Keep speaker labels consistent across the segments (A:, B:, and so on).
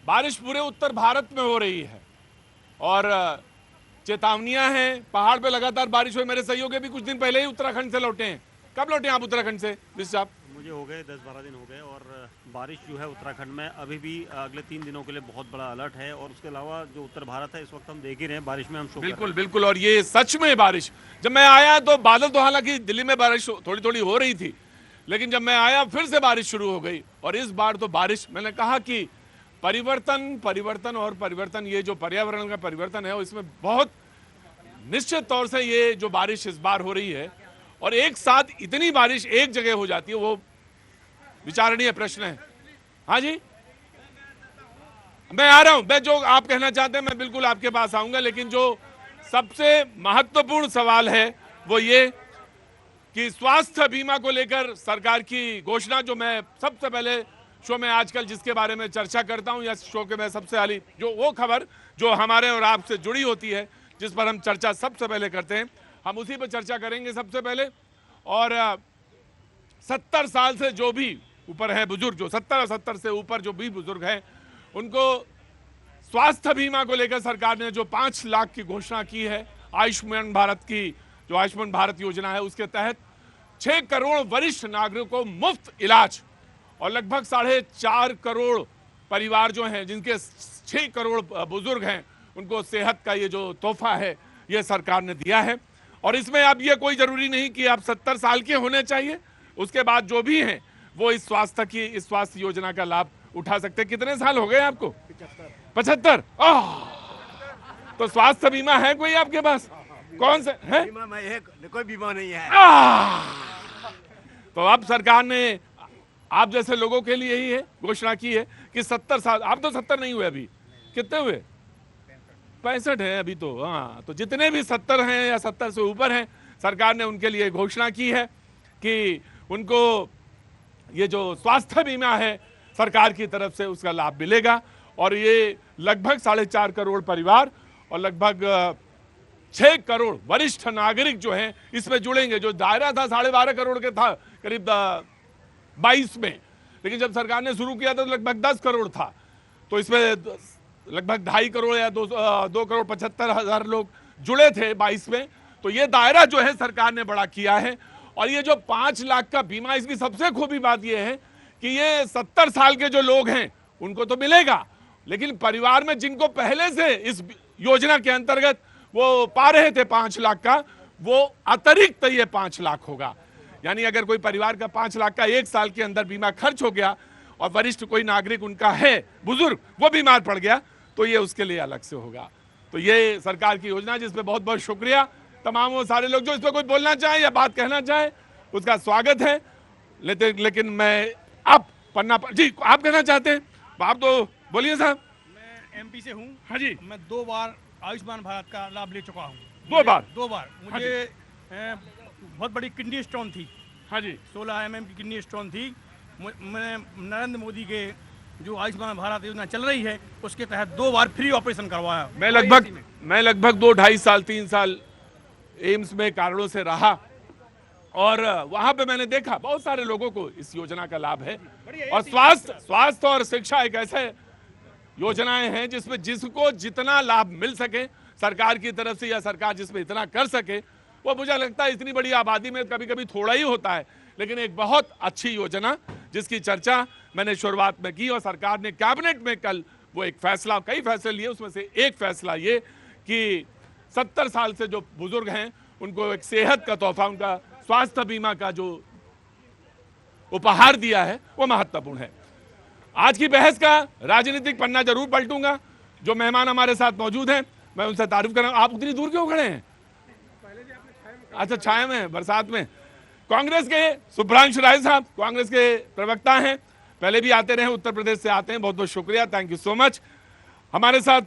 A: बारिश पूरे उत्तर भारत में हो रही है और चेतावनियां हैं। पहाड़ पे लगातार बारिश हुई। मेरे सहयोगी भी कुछ दिन पहले ही उत्तराखंड से लौटे हैं। कब लौटे आप उत्तराखंड से विश साहब?
B: मुझे हो गए 10-12 दिन हो गए और बारिश जो है उत्तराखंड में अभी भी अगले 3 दिनों के लिए बहुत बड़ा अलर्ट है। और उसके अलावा जो उत्तर भारत है इस वक्त हम देख ही रहे हैं, बारिश में हम शो कर रहे हैं।
A: बिल्कुल बिल्कुल। और ये सच में बारिश, जब मैं आया तो बादल तो हालांकि दिल्ली में बारिश थोड़ी थोड़ी हो रही थी, लेकिन जब मैं आया फिर से बारिश शुरू हो गई। और इस बार तो बारिश, मैंने कहा कि परिवर्तन परिवर्तन और परिवर्तन, ये जो पर्यावरण का परिवर्तन है इसमें बहुत निश्चित तौर से ये जो बारिश इस बार हो रही है और एक साथ इतनी बारिश एक जगह हो जाती है, वो विचारणीय प्रश्न है। हाँ जी, मैं आ रहा हूं। मैं जो आप कहना चाहते हैं मैं बिल्कुल आपके पास आऊंगा, लेकिन जो सबसे महत्वपूर्ण सवाल है वो ये कि स्वास्थ्य बीमा को लेकर सरकार की घोषणा, जो मैं सबसे पहले शो में आजकल जिसके बारे में चर्चा करता हूं, या शो के मैं सबसे पहले जो वो खबर जो हमारे और आपसे जुड़ी होती है, जिस पर हम चर्चा सबसे पहले करते हैं, हम उसी पर चर्चा करेंगे सबसे पहले। और 70 साल से जो भी ऊपर है बुजुर्ग, जो 70 से ऊपर जो भी बुजुर्ग हैं, उनको स्वास्थ्य बीमा को लेकर सरकार ने जो 5 लाख की घोषणा की है, आयुष्मान भारत की जो आयुष्मान भारत योजना है, उसके तहत 6 करोड़ वरिष्ठ नागरिकों को मुफ्त इलाज और लगभग 4.5 करोड़ परिवार जो हैं, जिनके 6 करोड़ बुजुर्ग हैं, उनको सेहत का ये जो तोहफा है ये सरकार ने दिया है। और इसमें अब ये कोई जरूरी नहीं कि आप 70 साल के होने चाहिए, उसके बाद जो भी हैं वो इस स्वास्थ्य योजना का लाभ उठा सकते हैं। कितने साल हो गए आपको? 75। तो स्वास्थ्य बीमा है कोई आपके पास? कौन सा है?
C: बीमा में है, कोई बीमा नहीं है।
A: तो अब सरकार ने आप जैसे लोगों के लिए ही है घोषणा की है कि 70 साल, आप तो 70 नहीं हुए अभी, कितने हुए? 65 है अभी तो। हाँ, तो जितने भी 70 हैं या 70 से ऊपर हैं, सरकार ने उनके लिए घोषणा की है कि उनको ये जो स्वास्थ्य बीमा है सरकार की तरफ से उसका लाभ मिलेगा। और ये लगभग 4.5 करोड़ परिवार और लगभग 6 करोड़ वरिष्ठ नागरिक जो हैं इसमें जुड़ेंगे। जो दायरा था 12.5 करोड़ के था करीब 22 में, लेकिन जब सरकार ने शुरू किया था तो लगभग 10 करोड़ था। तो इसमें लगभग 2.5 करोड़ या 2 करोड़ 75 हजार लोग जुड़े थे 22 में। तो ये दायरा जो है सरकार ने बड़ा किया है। और ये जो 5 लाख का बीमा, इसकी सबसे खूबी बात ये है कि ये 70 साल के जो लोग हैं उनको तो मिलेगा, लेकिन परिवार में जिनको पहले से इस योजना के अंतर्गत वो पा रहे थे 5 लाख का, वो अतिरिक्त ये 5 लाख होगा। यानी अगर कोई परिवार का 5 लाख का 1 साल के अंदर बीमा खर्च हो गया और वरिष्ठ कोई नागरिक उनका है बुजुर्ग, वो बीमार पड़ गया, तो ये उसके लिए अलग से होगा। तो ये सरकार की योजना, जिसपे बहुत बहुत शुक्रिया तमाम वो सारे लोग जो इस पर कोई बोलना चाहे या बात कहना चाहे, उसका स्वागत है। लेकिन मैं अब पन्ना जी, आप कहना चाहते हैं? आप तो बोलिए साहब।
D: मैं एमपी से हूँ।
A: हाँ जी।
D: मैं 2 बार आयुष्मान भारत का लाभ ले चुका हूँ।
A: 2 बार?
D: 2 बार। मुझे बहुत बड़ी किडनी स्टोन थी।
A: हाँ जी।
D: 16 mm की किडनी स्टोन थी। मैंने नरेंद्र मोदी के जो आयुष्मान भारत योजना चल रही है उसके तहत 2 बार फ्री ऑपरेशन करवाया।
A: मैं लगभग 2-2.5 साल 3 साल एम्स में कारणों से रहा और वहां पे मैंने देखा बहुत सारे लोगों को इस योजना का लाभ है। और स्वास्थ्य और शिक्षा एक ऐसे योजनाएं हैं जिसमें जिसको जितना लाभ मिल सके सरकार की तरफ से, या सरकार जिसमें इतना कर सके, वो मुझे लगता है इतनी बड़ी आबादी में कभी कभी थोड़ा ही होता है, लेकिन एक बहुत अच्छी योजना जिसकी चर्चा मैंने शुरुआत में की। और सरकार ने कैबिनेट में कल वो एक फैसला, कई फैसले लिए, उसमें से एक फैसला ये कि 70 साल से जो बुजुर्ग हैं उनको एक सेहत का तोहफा, उनका स्वास्थ्य बीमा का जो उपहार दिया है वो महत्वपूर्ण है। आज की बहस का राजनीतिक पन्ना जरूर पलटूंगा। जो मेहमान हमारे साथ मौजूद हैं मैं उनसे तारीफ कर रहा हूं। आप उतनी दूर क्यों खड़े हैं? अच्छा, छाया में, बरसात में। कांग्रेस के सुभ्रांशु राय साहब कांग्रेस के प्रवक्ता हैं, पहले भी आते रहे, उत्तर प्रदेश से आते हैं, बहुत बहुत शुक्रिया, थैंक यू सो मच। हमारे साथ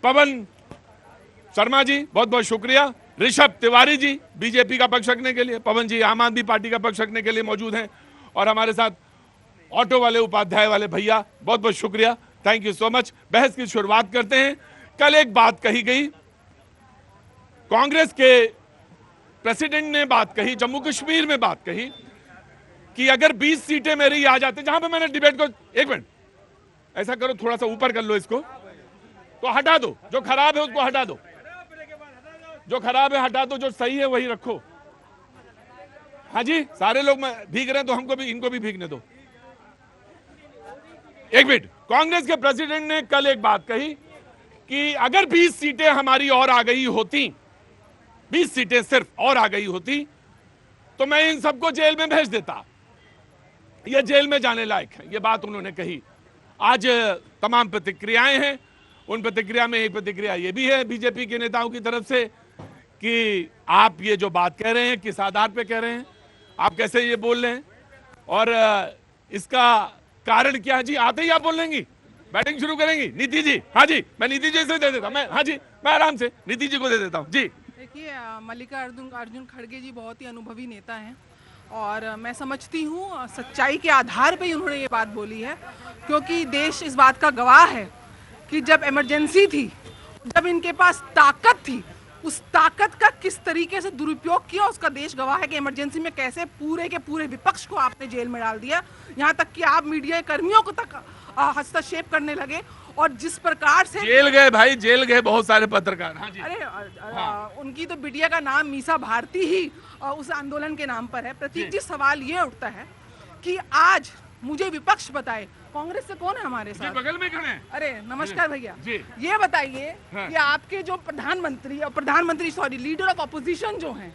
A: पवन शर्मा जी, बहुत बहुत शुक्रिया। ऋषभ तिवारी जी बीजेपी का पक्ष रखने के लिए, पवन जी आम आदमी पार्टी का पक्ष रखने के लिए मौजूद हैं। और हमारे साथ ऑटो वाले, उपाध्याय वाले भैया, बहुत बहुत शुक्रिया, थैंक यू सो मच। बहस की शुरुआत करते हैं। कल एक बात कही गई, कांग्रेस के प्रेसिडेंट ने बात कही, जम्मू कश्मीर में बात कही कि अगर 20 सीटें मेरी आ जाती, जहां पे मैंने डिबेट को, एक मिनट, ऐसा करो, थोड़ा सा ऊपर कर लो इसको, तो हटा दो, जो खराब है उसको हटा दो, जो खराब है हटा दो, जो सही है वही रखो। हाँ जी, सारे लोग भीग रहे हैं तो हमको भी, इनको भी भीगने दो। एक मिनट, कांग्रेस के प्रेसिडेंट ने कल एक बात कही कि अगर 20 सीटें हमारी और आ गई होती, 20 सीटें सिर्फ और आ गई होती, तो मैं इन सबको जेल में भेज देता, ये जेल में जाने लायक है। ये बात उन्होंने कही। आज तमाम प्रतिक्रियाएं हैं, उन प्रतिक्रिया में एक प्रतिक्रिया ये भी है बीजेपी के नेताओं की तरफ से कि आप ये जो बात कह रहे हैं किस आधार पे कह रहे हैं, आप कैसे ये बोल रहे हैं, और इसका कारण क्या है? जी आते ही आप बोल लेंगी, बैटिंग शुरू करेंगी। नीति जी, हाँ जी, मैं नीति जी से दे देता हूँ, मैं, हाँ जी, मैं आराम से नीति जी को दे देता हूँ जी।
E: देखिए, मल्लिकार्जुन खड़गे जी बहुत ही अनुभवी नेता हैं और मैं समझती हूँ सच्चाई के आधार पे ही उन्होंने ये बात बोली है, क्योंकि देश इस बात का गवाह है कि जब इमरजेंसी थी, जब इनके पास ताकत थी, उस ताकत का किस तरीके से दुरुपयोग किया उसका देश गवाह है कि इमरजेंसी में कैसे पूरे के पूरे विपक्ष को आपने जेल में डाल दिया, यहाँ तक कि आप मीडिया कर्मियों को तक हस्तक्षेप करने लगे। और जिस प्रकार से
A: जेल गए भाई, जेल गए बहुत सारे पत्रकार। हाँ जी।
E: अरे उनकी तो बिटिया का नाम मीसा भारती ही उस आंदोलन के नाम पर है। प्रतीक जी, सवाल ये उठता है कि आज मुझे विपक्ष बताए, कांग्रेस से कौन है हमारे साथ?
A: बगल में खड़े हैं।
E: अरे नमस्कार भैया,
A: जी।
E: ये बताइए
A: हाँ।
E: कि आपके जो प्रधानमंत्री लीडर ऑफ ऑपोजिशन जो हैं,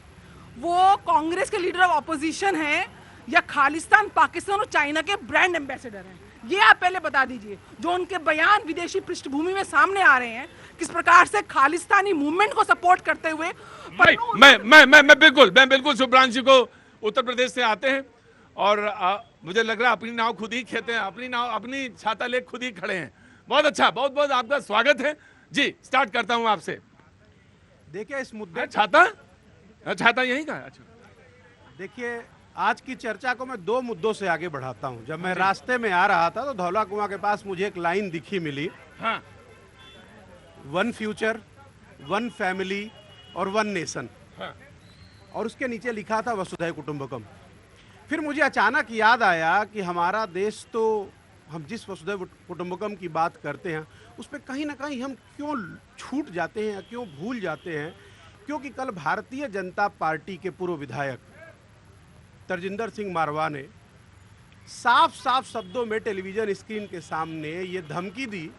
E: वो कांग्रेस के लीडर ऑफ ऑपोजिशन हैं या खालिस्तान, पाकिस्तान और चाइना के ब्रांड एम्बेसडर हैं? ये आप पहले बता दीजिए। जो उनके बयान विदेशी पृष्ठभूमि में सामने आ रहे हैं, किस प्रकार से खालिस्तानी मूवमेंट को सपोर्ट करते हुए।
A: मैं बिल्कुल शुभ्रांशु को उत्तर प्रदेश से आते हैं और मुझे लग रहा है अपनी नाव खुद ही खेते हैं, अपनी नाव, अपनी छाता ले खुद ही खड़े हैं। बहुत अच्छा, बहुत बहुत आपका स्वागत है जी। स्टार्ट करता हूं आपसे।
F: देखिए, इस मुद्दे,
A: छाता यही का? अच्छा,
F: देखिए आज की चर्चा को मैं दो मुद्दों से आगे बढ़ाता हूं। जब मैं रास्ते में आ रहा था तो धौला कुआं के पास मुझे एक लाइन दिखी मिली,
A: हाँ।
F: वन फ्यूचर, वन फैमिली और वन नेशन,
A: हाँ।
F: और उसके नीचे लिखा था वसुधैव कुटुंबकम। फिर मुझे अचानक याद आया कि हमारा देश तो, हम जिस वसुधैव कुटुंबकम की बात करते हैं उस पर कहीं ना कहीं हम क्यों छूट जाते हैं, क्यों भूल जाते हैं? क्योंकि कल भारतीय जनता पार्टी के पूर्व विधायक तरजिंदर सिंह मारवा ने साफ साफ शब्दों में टेलीविजन स्क्रीन के सामने ये धमकी दी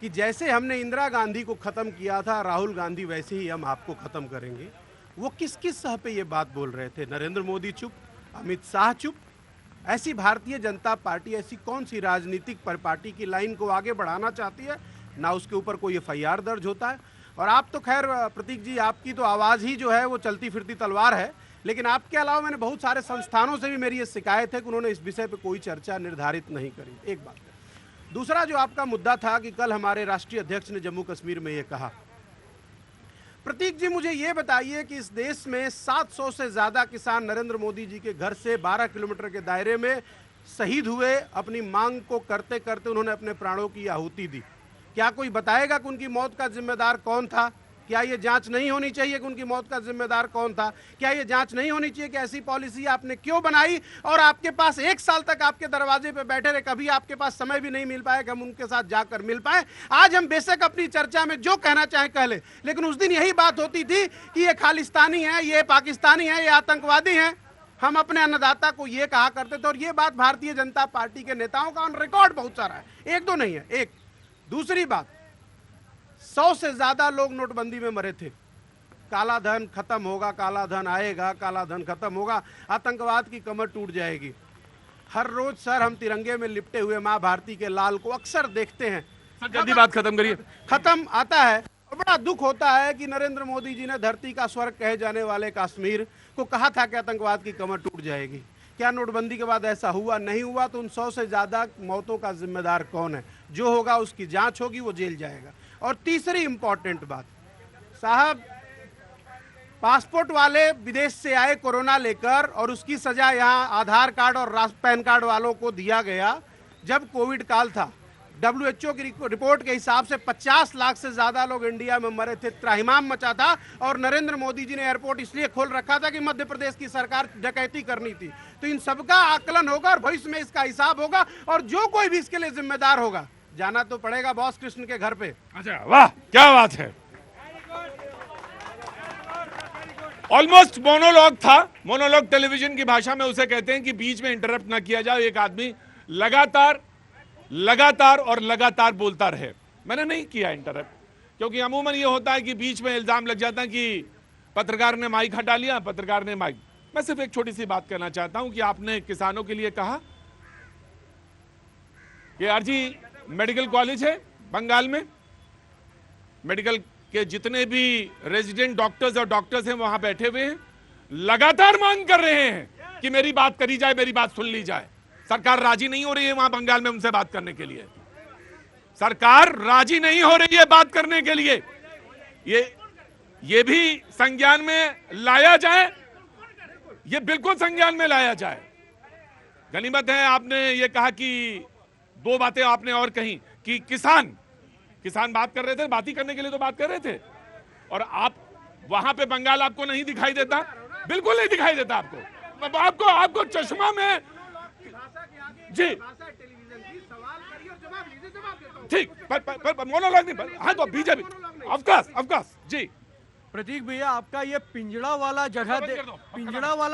F: कि जैसे हमने इंदिरा गांधी को ख़त्म किया था, राहुल गांधी वैसे ही हम आपको ख़त्म करेंगे। वो किस किस सह पे ये बात बोल रहे थे? नरेंद्र मोदी चुप, अमित शाह चुप। ऐसी भारतीय जनता पार्टी, ऐसी कौन सी राजनीतिक पार्टी की लाइन को आगे बढ़ाना चाहती है? ना उसके ऊपर कोई FIR दर्ज होता है। और आप तो खैर प्रतीक जी, आपकी तो आवाज़ ही जो है वो चलती फिरती तलवार है, लेकिन आपके अलावा मैंने बहुत सारे संस्थानों से भी मेरी ये शिकायत है कि उन्होंने इस विषय पे कोई चर्चा निर्धारित नहीं करी। एक बात। दूसरा जो आपका मुद्दा था कि कल हमारे राष्ट्रीय अध्यक्ष ने जम्मू कश्मीर में ये कहा। प्रतीक जी, मुझे ये बताइए कि इस देश में 700 से ज़्यादा किसान नरेंद्र मोदी जी के घर से 12 किलोमीटर के दायरे में शहीद हुए। अपनी मांग को करते करते उन्होंने अपने प्राणों की आहुति दी। क्या कोई बताएगा कि उनकी मौत का जिम्मेदार कौन था? क्या ये जांच नहीं होनी चाहिए कि उनकी मौत का जिम्मेदार कौन था? क्या ये जांच नहीं होनी चाहिए कि ऐसी पॉलिसी आपने क्यों बनाई और आपके पास 1 साल तक आपके दरवाजे पे बैठे रहे, कभी आपके पास समय भी नहीं मिल पाया कि हम उनके साथ जाकर मिल पाए? आज हम बेशक अपनी चर्चा में जो कहना चाहें कह ले, लेकिन उस दिन यही बात होती थी कि ये खालिस्तानी है, ये पाकिस्तानी है, ये आतंकवादी हैं। हम अपने अन्नदाता को ये कहा करते थे और ये बात भारतीय जनता पार्टी के नेताओं का ऑन रिकॉर्ड बहुत सारा है, एक दो नहीं है। एक दूसरी बात, 100 से ज्यादा लोग नोटबंदी में मरे थे। काला धन खत्म होगा, काला धन आएगा, काला धन खत्म होगा, आतंकवाद की कमर टूट जाएगी। हर रोज सर हम तिरंगे में लिपटे हुए माँ भारती के लाल को अक्सर देखते हैं।
A: सर जल्दी बात खत्म करिए।
F: खत्म आता है और बड़ा दुख होता है कि नरेंद्र मोदी जी ने धरती का स्वर्ग कहे जाने वाले कश्मीर को कहा था कि आतंकवाद की कमर टूट जाएगी। क्या नोटबंदी के बाद ऐसा हुआ? नहीं हुआ। तो उन 100 से ज्यादा मौतों का जिम्मेदार कौन है? जो होगा उसकी जांच होगी, वो जेल जाएगा। और तीसरी इंपॉर्टेंट बात, साहब पासपोर्ट वाले विदेश से आए कोरोना लेकर और उसकी सजा यहाँ आधार कार्ड और पैन कार्ड वालों को दिया गया। जब कोविड काल था, WHO की रिपोर्ट के हिसाब से 50 लाख से ज्यादा लोग इंडिया में मरे थे, त्राहिमाम मचा था। और नरेंद्र मोदी जी ने एयरपोर्ट इसलिए खोल रखा था कि मध्य प्रदेश की सरकार डकैती करनी थी। तो इन सबका आकलन होगा और भविष्य में इसका हिसाब होगा और जो कोई भी इसके लिए जिम्मेदार होगा जाना तो पड़ेगा बॉस कृष्ण के घर पे।
A: अच्छा, वाह क्या बात है। ऑलमोस्ट मोनोलॉग था। मोनोलॉग टेलीविजन की भाषा में उसे कहते हैं कि बीच में इंटरप्ट ना किया जाए, एक आदमी लगातार लगातार और लगातार बोलता रहे। मैंने नहीं किया इंटरप्ट, क्योंकि अमूमन ये होता है कि बीच में इल्जाम लग जाता है कि पत्रकार ने माइक हटा लिया, पत्रकार ने माइक। मैं सिर्फ एक छोटी सी बात कहना चाहता हूं कि आपने किसानों के लिए कहा कि आरजी मेडिकल कॉलेज है बंगाल में, मेडिकल के जितने भी रेजिडेंट डॉक्टर्स और डॉक्टर्स हैं वहां बैठे हुए हैं, लगातार मांग कर रहे हैं कि मेरी बात करी जाए, मेरी बात सुन ली जाए। सरकार राजी नहीं हो रही है वहां बंगाल में उनसे बात करने के लिए। सरकार राजी नहीं हो रही है बात करने के लिए। ये भी संज्ञान में लाया जाए, ये बिल्कुल संज्ञान में लाया जाए। गनीमत है आपने ये कहा कि दो बातें आपने और कही कि किसान बात कर रहे थे, बात ही करने के लिए तो बात कर रहे थे, और आप वहां पे बंगाल आपको नहीं दिखाई देता, बिल्कुल नहीं दिखाई देता आपको चश्मा में। जी ठीक, पर मोनोलॉग नहीं, हाँ तो बीजेपी ऑफ कोर्स जी।
G: प्रतीक भैया, आपका ये पिंजड़ा वाला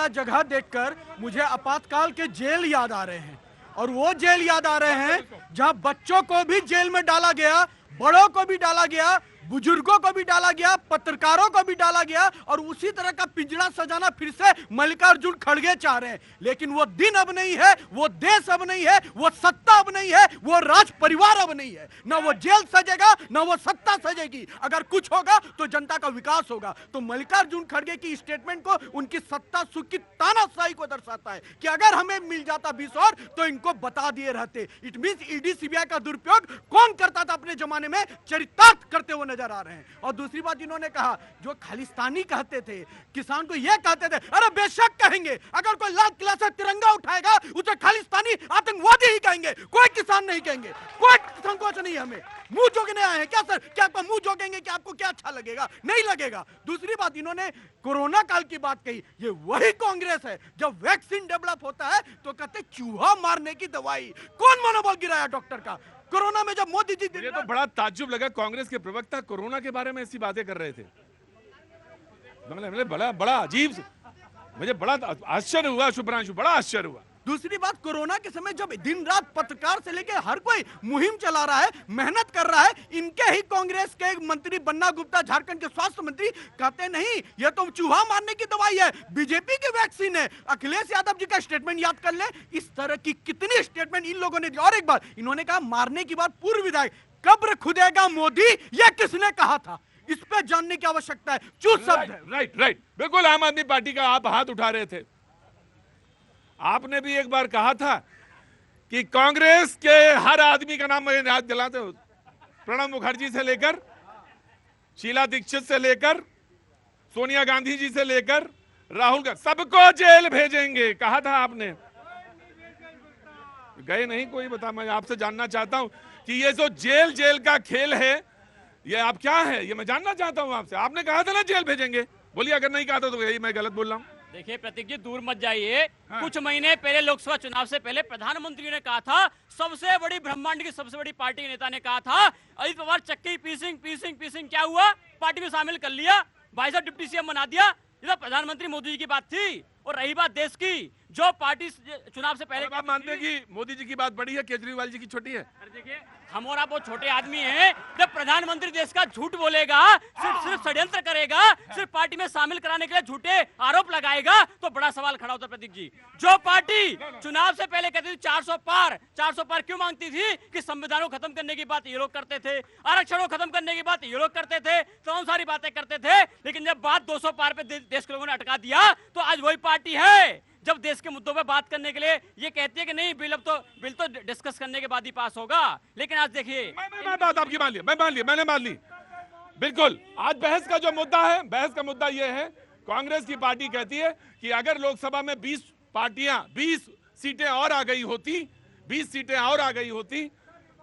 G: जगह देखकर मुझे आपातकाल के जेल याद आ रहे हैं, और वो जेल याद आ रहे हैं जहां बच्चों को भी जेल में डाला गया, बड़ों को भी डाला गया, बुजुर्गों को भी डाला गया, पत्रकारों को भी डाला गया, और उसी तरह का पिंजड़ा सजाना फिर से मल्लिकार्जुन खड़गे चाह रहे हैं। लेकिन वो दिन अब नहीं है, वो देश अब नहीं है, वो सत्ता अब नहीं है, वो राज परिवार अब नहीं है। ना वो जेल सजेगा, ना वो सत्ता सजेगी। अगर कुछ होगा तो जनता का विकास होगा। तो मल्लिकार्जुन खड़गे की स्टेटमेंट को उनकी सत्ता सुख की तानाशाही को दर्शाता है कि अगर हमें मिल जाता 20 और तो इनको बता दिए रहते। इट मींस ईडी सीबीआई का दुरुपयोग कौन करता था अपने जमाने में, चरितार्थ करते हुए नजर आ रहे हैं। और दूसरी बात इन्होंने कहा, जो खालिस्तानी कहते थे, किसान को यह कहते थे, अरे बेशक कहेंगे, अगर कोई लाल किला से तिरंगा उठाएगा उसे खालिस्तानी आतंकवादी ही कहेंगे, कोई किसान नहीं कहेंगे। कोई संकोच नहीं हमें। मुंह जोगने आए हैं क्या सर? क्या आपको मुंह जोगेंगे कि आपको क्या अच्छा लगेगा? नहीं लगेगा। दूसरी बात, इन्होंने कोरोना काल की बात कही। ये वही कांग्रेस है जब वैक्सीन डेवलप होता है तो कहते चूहा मारने की दवाई। कौन मनोबल गिराया डॉक्टर का? कोरोना में जब मोदी जी,
A: मुझे तो बड़ा ताज्जुब लगा, कांग्रेस के प्रवक्ता कोरोना के बारे में ऐसी बातें कर रहे थे। बड़ा अजीब, मुझे बड़ा आश्चर्य हुआ शुभ्रांशु, बड़ा आश्चर्य हुआ।
G: दूसरी बात, कोरोना के समय जब दिन रात पत्रकार से लेकर हर कोई मुहिम चला रहा है, मेहनत कर रहा है, इनके ही कांग्रेस के मंत्री बन्ना गुप्ता, झारखंड के स्वास्थ्य मंत्री, कहते नहीं ये तो चूहा मारने की दवाई है, बीजेपी की वैक्सीन है। अखिलेश यादव जी का स्टेटमेंट याद कर ले। इस तरह की कितनी स्टेटमेंट इन लोगों ने दी। और एक बात इन्होंने कहा, मारने की बात पूर्व विधायक, कब्र खुदेगा मोदी, यह किसने कहा था? इस पे जानने की आवश्यकता है। चूत शब्द है।
A: राइट, बिल्कुल आम आदमी पार्टी का आप हाथ उठा रहे थे। आपने भी एक बार कहा था कि कांग्रेस के हर आदमी का नाम मुझे याद दिलाते हो, प्रणब मुखर्जी से लेकर शीला दीक्षित से लेकर सोनिया गांधी जी से लेकर राहुल गांधी, सबको जेल भेजेंगे, कहा था आपने। गए नहीं कोई। बता, मैं आपसे जानना चाहता हूं कि ये जो जेल का खेल है, ये आप क्या है, ये मैं जानना चाहता हूं आपसे। आपने कहा था ना जेल भेजेंगे, बोलिए अगर नहीं कहा था तो यही मैं गलत बोल रहा हूं।
H: देखिए प्रतीक जी, दूर मत जाइए। हाँ। कुछ महीने पहले लोकसभा चुनाव से पहले प्रधानमंत्री ने कहा था, सबसे बड़ी ब्रह्मांड की सबसे बड़ी पार्टी के नेता ने कहा था, अजित पवार चक्की पीसिंग क्या हुआ, पार्टी में शामिल कर लिया, भाई साहब डिप्टी सीएम बना दिया। ये तो प्रधानमंत्री मोदी जी की बात थी। और रही बात देश की, जो पार्टी चुनाव से पहले,
A: आप मानते हैं कि मोदी जी की बात बड़ी है, केजरीवाल जी की छोटी है?
H: देखिए, हम और आप बहुत छोटे आदमी हैं। जब प्रधानमंत्री देश का झूठ बोलेगा, सिर्फ षड्यंत्र करेगा, सिर्फ पार्टी में शामिल कराने के लिए झूठे आरोप लगाएगा, तो बड़ा सवाल खड़ा होता है। प्रतीक जी, जो पार्टी चुनाव से पहले कहती थी 400 पार क्यों मांगती थी? कि संविधान को खत्म करने की बात ये लोग करते थे, आरक्षण को खत्म करने की बात ये लोग करते थे, तमाम सारी बातें करते थे। लेकिन जब बात 200 पार पे देश के लोगों ने अटका दिया, तो आज वही पार्टी है जब देश के मुद्दों पे बात करने के लिए ये कहती है कि नहीं, बिल तो डिस्कस करने के बाद ही पास होगा। लेकिन आज देखिए,
A: मैं बात आपकी मान ली, मैंने मान ली। बिल्कुल, आज बहस का जो मुद्दा है, बहस का मुद्दा ये है, कांग्रेस की पार्टी कहती है कि अगर लोकसभा में 20 सीटें और आ गई होती, 20 सीटें और आ गई होती,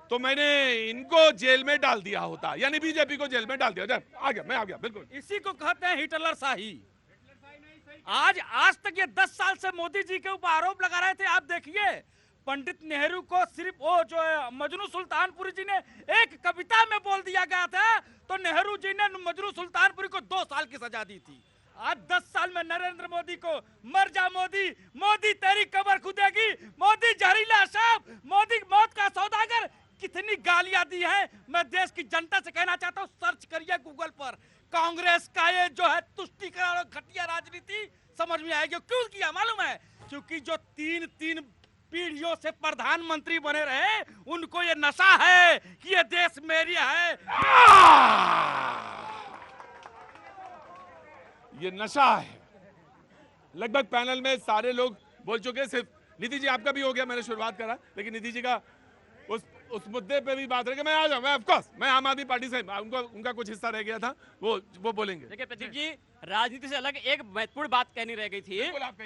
A: तो मैंने इनको जेल में डाल दिया होता, यानी बीजेपी को जेल में डाल दिया। मैं आ गया। बिल्कुल,
G: इसी को कहते हैं हिटलर शाही। आज तक ये 10 साल से मोदी जी के ऊपर आरोप लगा रहे थे। आप देखिए, पंडित नेहरू को सिर्फ वो जो है मजनू सुल्तानपुरी जी ने एक कविता में बोल दिया गया था, तो नेहरू जी ने मजनू सुल्तानपुरी को 2 साल की सजा दी थी। आज 10 साल में नरेंद्र मोदी को मर जा मोदी, मोदी तेरी कब्र खुदेगी, मोदी जहरीला सांप, मोदी मौत का सौदागर, कितनी गालियां दी हैं। मैं देश की जनता से कहना चाहता हूं, सर्च करिए गूगल पर, कांग्रेस का ये जो है तुष्टीकरण और घटिया राजनीति समझ में आएगी। क्यों किया मालूम है? क्योंकि जो तीन पीढ़ियों से प्रधानमंत्री बने रहे, उनको ये नशा है कि ये देश मेरी है।
A: ये नशा है। लगभग पैनल में सारे लोग बोल चुके, सिर्फ निधि जी आपका भी हो गया, मैंने शुरुआत करा, लेकिन निधि जी का उस मुद्दे पे भी बात रहे। मैं आ जाऊं, मैं ऑफ कोर्स मैं आम आदमी पार्टी से, उनका कुछ हिस्सा रह गया था, वो बोलेंगे।
H: देखिए प्रतीक जी, राजनीति से अलग एक महत्वपूर्ण बात कहनी रह गई थी।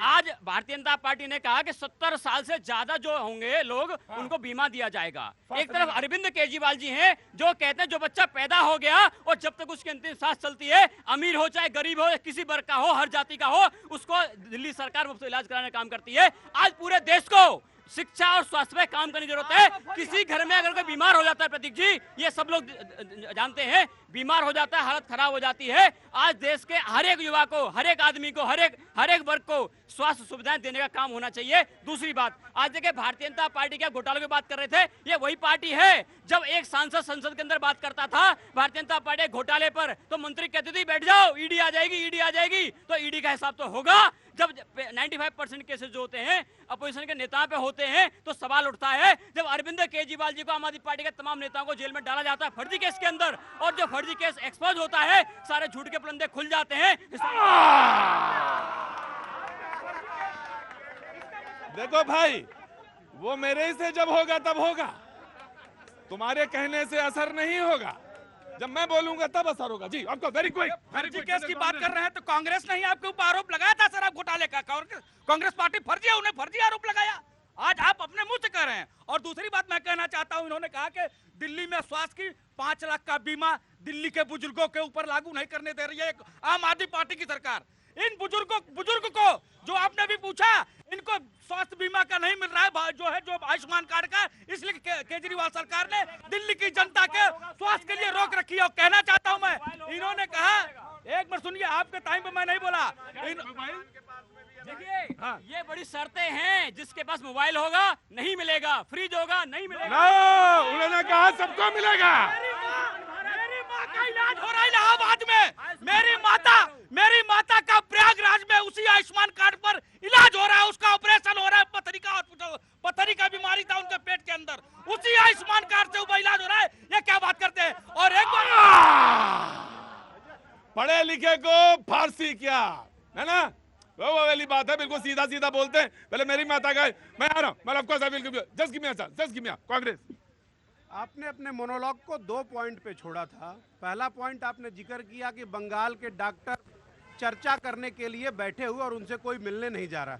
H: आज भारतीय जनता पार्टी ने कहा कि 70 साल से ज्यादा जो होंगे लोग, उनको बीमा दिया जाएगा। एक तरफ अरविंद केजरीवाल जी हैं जो कहते हैं जो बच्चा पैदा हो गया और जब तक उसकी अंतिम सांस चलती है, अमीर हो चाहे गरीब हो, किसी वर्ग का हो, हर जाति का हो, उसको दिल्ली सरकार मुफ्त इलाज कराने का काम करती है। आज पूरे देश को शिक्षा और स्वास्थ्य में काम करने की जरूरत है। किसी घर में अगर कोई बीमार हो जाता है प्रतीक जी, ये सब लोग जानते हैं, बीमार हो जाता है, हालत खराब हो जाती है। आज देश के हर एक युवा को, हर एक आदमी को, हर एक वर्ग को स्वास्थ्य सुविधाएं देने का काम होना चाहिए। दूसरी बात, आज देखिए भारतीय जनता पार्टी के घोटालों की बात कर रहे थे, ये वही पार्टी है जब एक सांसद संसद के अंदर बात करता था भारतीय जनता पार्टी घोटाले पर, तो मंत्री कहते थे बैठ जाओ, ईडी आ जाएगी, ईडी आ जाएगी। तो ईडी का हिसाब तो होगा। जब 95% केसेस जो होते हैं अपोजिशन के नेताओं पे होते हैं, तो सवाल उठता है जब अरविंद केजरीवाल जी को आम आदमी पार्टी के तमाम नेताओं को जेल में डाला जाता है फर्जी केस के अंदर, और जो फर्जी केस एक्सपोज होता है, सारे झूठ के पुलंदे खुल जाते हैं।
A: देखो भाई, वो मेरे से जब होगा तब होगा, तुम्हारे कहने से असर नहीं होगा, जब मैं बोलूंगा तब असर होगा। जी आपको वेरी क्विक।
G: फर्जी केस की बात कर रहे हैं तो कांग्रेस ने ही आपके ऊपर आरोप लगाया था शराब घोटाले का। कांग्रेस पार्टी फर्जी है, उन्हें फर्जी आरोप लगाया, आज आप अपने मुंह से कह रहे हैं। और दूसरी बात मैं कहना चाहता हूं, इन्होंने कहा कि दिल्ली में स्वास्थ्य की 5 लाख का बीमा दिल्ली के बुजुर्गों के ऊपर लागू नहीं करने दे रही है आम आदमी पार्टी की सरकार। इन बुजुर्ग को जो आपने भी पूछा, इनको स्वास्थ्य बीमा का नहीं मिल रहा है, जो आयुष्मान कार्ड का, इसलिए केजरीवाल सरकार ने दिल्ली की जनता के स्वास्थ्य के लिए रोक रखी है। और कहना चाहता हूं मैं, इन्होंने कहा, एक बार सुनिए, आपके टाइम पे मैं नहीं बोला।
H: देखिए ये बड़ी शर्तें हैं, जिसके पास मोबाइल होगा नहीं मिलेगा, फ्रिज होगा नहीं मिलेगा।
A: उन्होंने कहा सबको मिलेगा।
G: मेरी माँ का इलाज हो रहा है इलाहाबाद में, मेरी माता का प्रयागराज में उसी आयुष्मान कार्ड पर इलाज हो रहा है, उसका ऑपरेशन हो रहा है, पथरी का बीमारी था उनके पेट के अंदर, उसी आयुष्मान कार्ड से ऊपर इलाज हो रहा है। ये क्या बात करते हैं? और एक बार
A: पढ़े लिखे को फारसी क्या है ना, वो वाली बात है, बिल्कुल सीधा सीधा बोलते हैं। पहले मेरी माता का, मैं आ रहा हूँ, मैं आपको जस्ट गिव मी कांग्रेस।
F: आपने अपने मोनोलॉग को 2 पॉइंट पे छोड़ा था। पहला पॉइंट आपने जिक्र किया कि बंगाल के डॉक्टर चर्चा करने के लिए बैठे हुए और उनसे कोई मिलने नहीं जा रहा।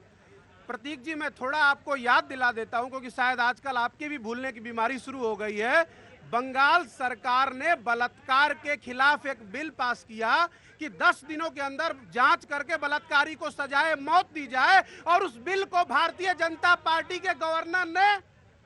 F: प्रतीक जी, मैं थोड़ा आपको याद दिला देता हूं, क्योंकि शायद आजकल आपकी भी भूलने की बीमारी शुरू हो गई है। बंगाल सरकार ने बलात्कार के खिलाफ एक बिल पास किया कि 10 दिनों के अंदर जांच करके बलात्कारी को सजाए मौत दी जाए, और उस बिल को भारतीय जनता पार्टी के गवर्नर ने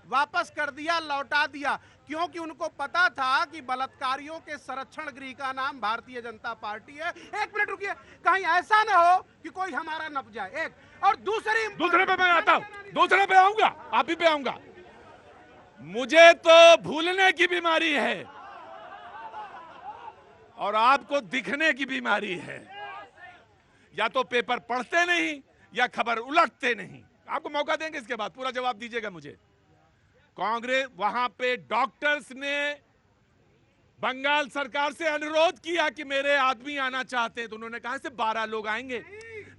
F: वापस कर दिया, लौटा दिया, क्योंकि उनको पता था कि बलात्कारियों के संरक्षण गृह का नाम भारतीय जनता पार्टी है। एक मिनट रुकिए, कहीं ऐसा ना हो कि कोई हमारा नप जाए। एक और दूसरे
A: पे मैं आता हूं, दूसरे पे आऊंगा, आप ही पे आऊंगा। मुझे तो भूलने की बीमारी है और आपको दिखने की बीमारी है। या तो पेपर पढ़ते नहीं या खबर उलटते नहीं। आपको मौका देंगे, इसके बाद पूरा जवाब दीजिएगा मुझे। कांग्रेस, वहां पे डॉक्टर्स ने बंगाल सरकार से अनुरोध किया कि मेरे आदमी आना चाहते हैं, तो उन्होंने कहा सिर्फ 12 लोग आएंगे।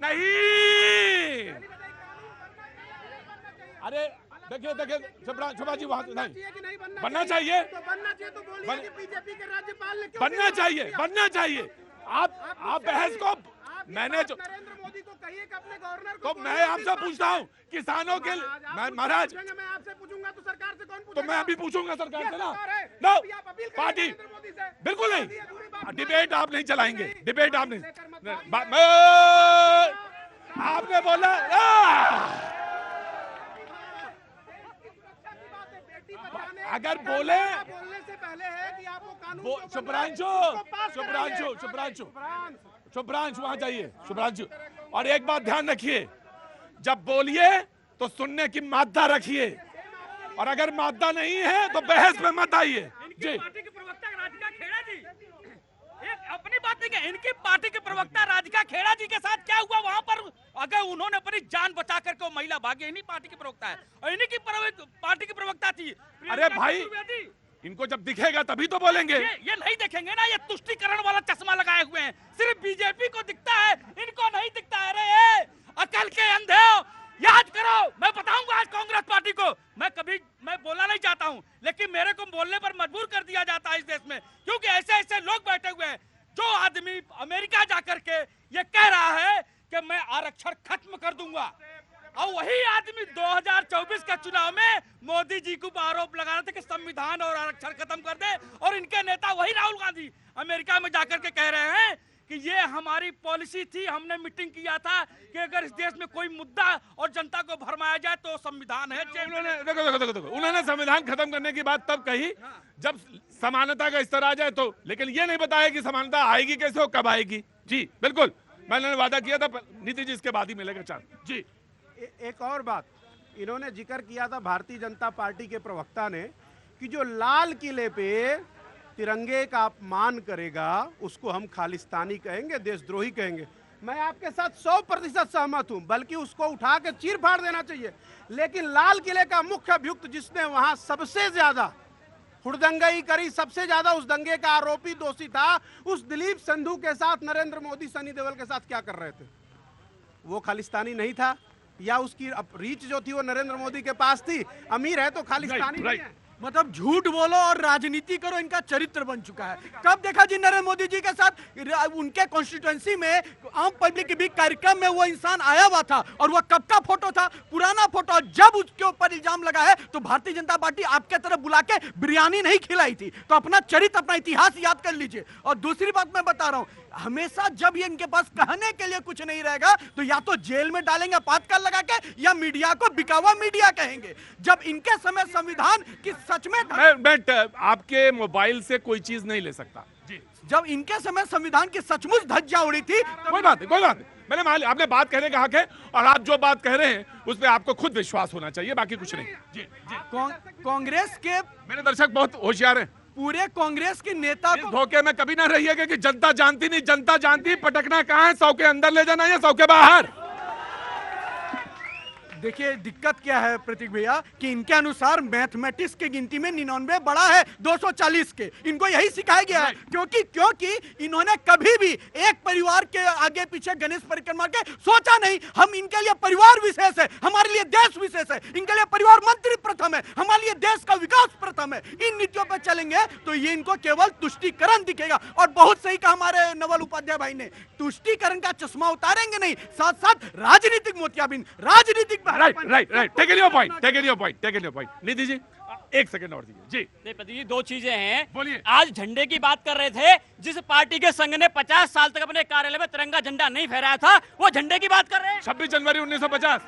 A: नहीं, अरे देखिए शोभा जी, वहां नहीं बनना चाहिए, बनना चाहिए। आप बहस को, मैंने जो
F: नरेंद्र मोदी को कहिए कि अपने गवर्नर
A: तो मैं आपसे पूछता हूँ, किसानों के महाराज,
F: मैं आपसे पूछूंगा तो सरकार से कौन पूछेगा?
A: तो मैं अभी पूछूंगा सरकार से ना। नो पार्टी, बिल्कुल नहीं, डिबेट आप नहीं चलाएंगे, डिबेट आप नहीं। आपने बोला अगर बोले
F: बोलने से पहले है कि आपको कानून
A: वो
F: जो बना है,
A: शुभ्रांशु
F: उसको पास
A: शुभ्रांशु
F: कराइए।
A: शुभ्रांशु
F: शुभ्रांशु,
A: शुभ्रांशु वहां जाइए शुभ्रांशु। और एक बात ध्यान रखिए, जब बोलिए तो सुनने की मादा रखिए, और अगर मादा नहीं है तो बहस में मत आइए। जी
H: पार्टी के प्रवक्ता राधिका खेड़ा जी, एक अपनी बात नहीं है, इनकी पार्टी के प्रवक्ता राधिका खेड़ा जी के साथ क्या हुआ वहां पर? अगर उन्होंने अपनी जान बचा करके वो महिला भागी, इन्हीं पार्टी की प्रवक्ता है और इन्हीं की पार्टी की प्रवक्ता थी।
A: अरे भाई, इनको जब दिखेगा तभी तो बोलेंगे।
H: ये नहीं देखेंगे ना, ये तुष्टिकरण वाला चश्मा लगाए हुए हैं, सिर्फ बीजेपी को दिखता है, इनको नहीं दिखता है। अरे अकल के अंधे हो, याद करो, मैं बताऊंगा आज कांग्रेस पार्टी को। मैं बोलना नहीं चाहता हूं, लेकिन मेरे को बोलने पर मजबूर कर दिया जाता है इस देश में, क्योंकि ऐसे ऐसे लोग बैठे हुए हैं। जो आदमी अमेरिका जाकर के ये कह रहा है कि मैं आरक्षण खत्म कर दूंगा, और वही आदमी 2024 के चुनाव में मोदी जी को आरोप लगा रहे थे कि संविधान और आरक्षण खत्म कर दे, और इनके नेता वही राहुल गांधी अमेरिका में जाकर के कह रहे हैं कि ये हमारी पॉलिसी थी, हमने मीटिंग किया था कि अगर इस देश में कोई मुद्दा और जनता को भरमाया जाए तो संविधान है।
A: उन्होंने देखो उन्होंने संविधान खत्म करने की बात तब कही जब समानता का स्तर आ जाए तो, लेकिन ये नहीं बताया कि समानता आएगी कैसे और कब आएगी। जी बिल्कुल, मैंने वादा किया था नीति जी, इसके बाद ही मिलेगा चांस। जी
F: एक और बात इन्होंने जिक्र किया था भारतीय जनता पार्टी के प्रवक्ता ने कि जो लाल किले पे तिरंगे का अपमान करेगा उसको हम खालिस्तानी कहेंगे, देशद्रोही कहेंगे। मैं आपके साथ 100% सहमत हूं, बल्कि उसको उठा के चीर फाड़ देना चाहिए। लेकिन लाल किले का मुख्य अभियुक्त जिसने वहां सबसे ज्यादा हुड़दंगई करी, सबसे ज्यादा उस दंगे का आरोपी दोषी था, उस दिलीप संधू के साथ नरेंद्र मोदी सनी देओल के साथ क्या कर रहे थे? वो खालिस्तानी नहीं था, या उसकी रीच जो थी वो नरेंद्र मोदी के पास थी? अमीर है तो खालिस्तानी नहीं है।
G: मतलब झूठ बोलो और राजनीति करो, इनका चरित्र बन चुका है। कब देखा जी नरेंद्र मोदी जी के साथ उनके कॉन्स्टिट्यूएंसी में आम पब्लिक के बीच कार्यक्रम में वो इंसान आया हुआ था, और वो कब का फोटो था? पुराना फोटो। जब उसके ऊपर इल्जाम लगा है तो भारतीय जनता पार्टी आपके तरफ बुला के बिरयानी नहीं खिलाई थी। तो अपना चरित्र, अपना इतिहास याद कर लीजिए। और दूसरी बात मैं बता रहा हूं, हमेशा जब ये इनके पास कहने के लिए कुछ नहीं रहेगा तो या तो जेल में डालेंगे आपातकाल लगा के, या मीडिया को बिकावा मीडिया कहेंगे। जब इनके समय संविधान की सच में
A: मैं आपके मोबाइल से कोई चीज नहीं ले सकता। जी
G: जब इनके समय संविधान की सचमुच धज्जियां उड़ी थी,
A: कोई बात नहीं। मैंने मान लिया आपने बात कहने का हक है, और आप जो बात कह रहे हैं उस पर आपको खुद विश्वास होना चाहिए, बाकी कुछ नहीं। जी
G: कांग्रेस के
A: मेरे दर्शक बहुत होशियार हैं।
G: पूरे कांग्रेस के नेता
A: इस धोखे में कभी ना रहिएगा कि जनता जानती नहीं, जनता जानती पटकना कहां है, 100 के अंदर ले जाना या 100 के बाहर।
G: देखिए दिक्कत क्या है प्रतीक भैया कि इनके अनुसार मैथमेटिक्स के गिनती में 99 बड़ा है 240 के। इनको यही सिखाया गया है, क्योंकि इन्होंने कभी भी एक परिवार के आगे पीछे गणेश परिक्रमा के सोचा नहीं। हम इनके लिए परिवार विशेष है, हमारे लिए देश विशेष है। इनके लिए परिवार मंत्री प्रथम है, हमारे लिए देश का विकास प्रथम है। इन नीतियों पर चलेंगे तो ये इनको केवल तुष्टीकरण दिखेगा। और बहुत सही कहा हमारे नवल उपाध्याय भाई ने, तुष्टीकरण का चश्मा उतारेंगे नहीं, साथ साथ राजनीतिक मोतियाबिंद, राजनीतिक
A: राइट। Take your point. नीति जी एक सेकंड और दीजिए। जी
H: नहीं प्रदीप जी, दो चीजें हैं।
A: बोलिए।
H: आज झंडे की बात कर रहे थे, जिस पार्टी के संघ ने 50 साल तक अपने कार्यालय में तिरंगा झंडा नहीं फहराया था, वो झंडे की बात कर रहे हैं।
A: 26 जनवरी 1950।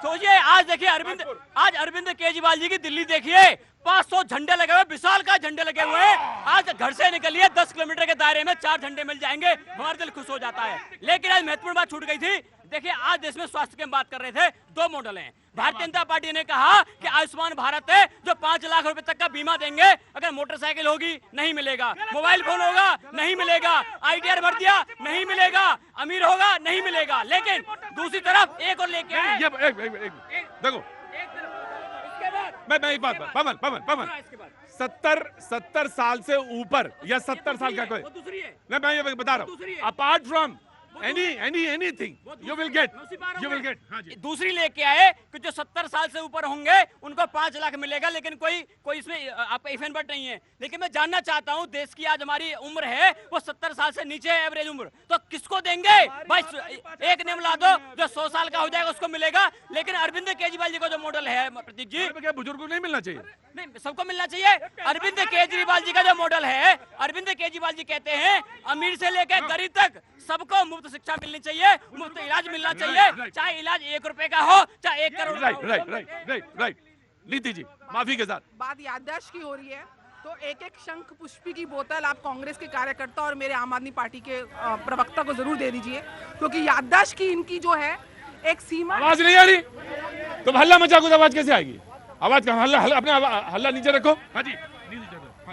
H: सोचिए, आज देखिए अरविंद केजरीवाल जी की दिल्ली देखिए, 500 झंडे लगे हुए, विशाल का झंडे लगे हुए हैं। आज घर से निकलिए 10 किलोमीटर के दायरे में 4 झंडे मिल जाएंगे, हमारा दिल खुश हो जाता है। लेकिन आज महत्वपूर्ण बात छूट गई थी। देखिए, आज देश में स्वास्थ्य की बात कर रहे थे, 2 मॉडल हैं। भारतीय जनता पार्टी ने कहा कि आयुष्मान भारत है, जो 5 लाख रुपए तक का बीमा देंगे। अगर मोटरसाइकिल होगी नहीं मिलेगा, मोबाइल फोन होगा नहीं मिलेगा, ITR भर दिया नहीं मिलेगा, अमीर होगा नहीं मिलेगा। लेकिन दूसरी तरफ एक और लेके आए,
A: देखो मैं एक बात पवन 70 साल से ऊपर या 70 साल का कोई, मैं ये बता रहा हूँ, apart from anything you will get। हाँ जी।
H: दूसरी लेके आए कि जो 70 साल से ऊपर होंगे उनको 5 लाख मिलेगा, लेकिन कोई इसमें आपका इफ एंड बट नहीं है। लेकिन मैं जानना चाहता हूं, देश की आज हमारी उम्र है वो 70 साल से नीचे है एवरेज उम्र, तो किसको देंगे भाई? एक नियम ला दो, जो 100 साल का हो जाएगा उसको मिलेगा। लेकिन अरविंद केजरीवाल जी का जो मॉडल है प्रतीक जी,
A: बुजुर्ग को नहीं मिलना चाहिए?
H: नहीं, सबको मिलना चाहिए। अरविंद केजरीवाल जी का जो मॉडल है, अरविंद केजरीवाल जी कहते हैं अमीर से लेकर गरीब तक सबको मुफ्त शिक्षा मिलनी चाहिए, मुफ्त इलाज मिलना चाहिए, चाहे इलाज 1 रुपए का हो चाहे 1 करोड़ का हो।
A: राइट। नीति जी माफी के साथ।
E: बात याददाश्त की हो रही है तो एक एक शंख पुष्पी की बोतल आप कांग्रेस के कार्यकर्ता और मेरे आम आदमी पार्टी के प्रवक्ता को जरूर दे दीजिए, क्योंकि याददाश्त की इनकी जो है एक सीमा।
A: आवाज नहीं आ रही, तुम हल्ला मचा कुछ, आवाज कैसे आएगी? आवाज का हल्ला, अपने हल्ला नीचे रखो। हाँ जी,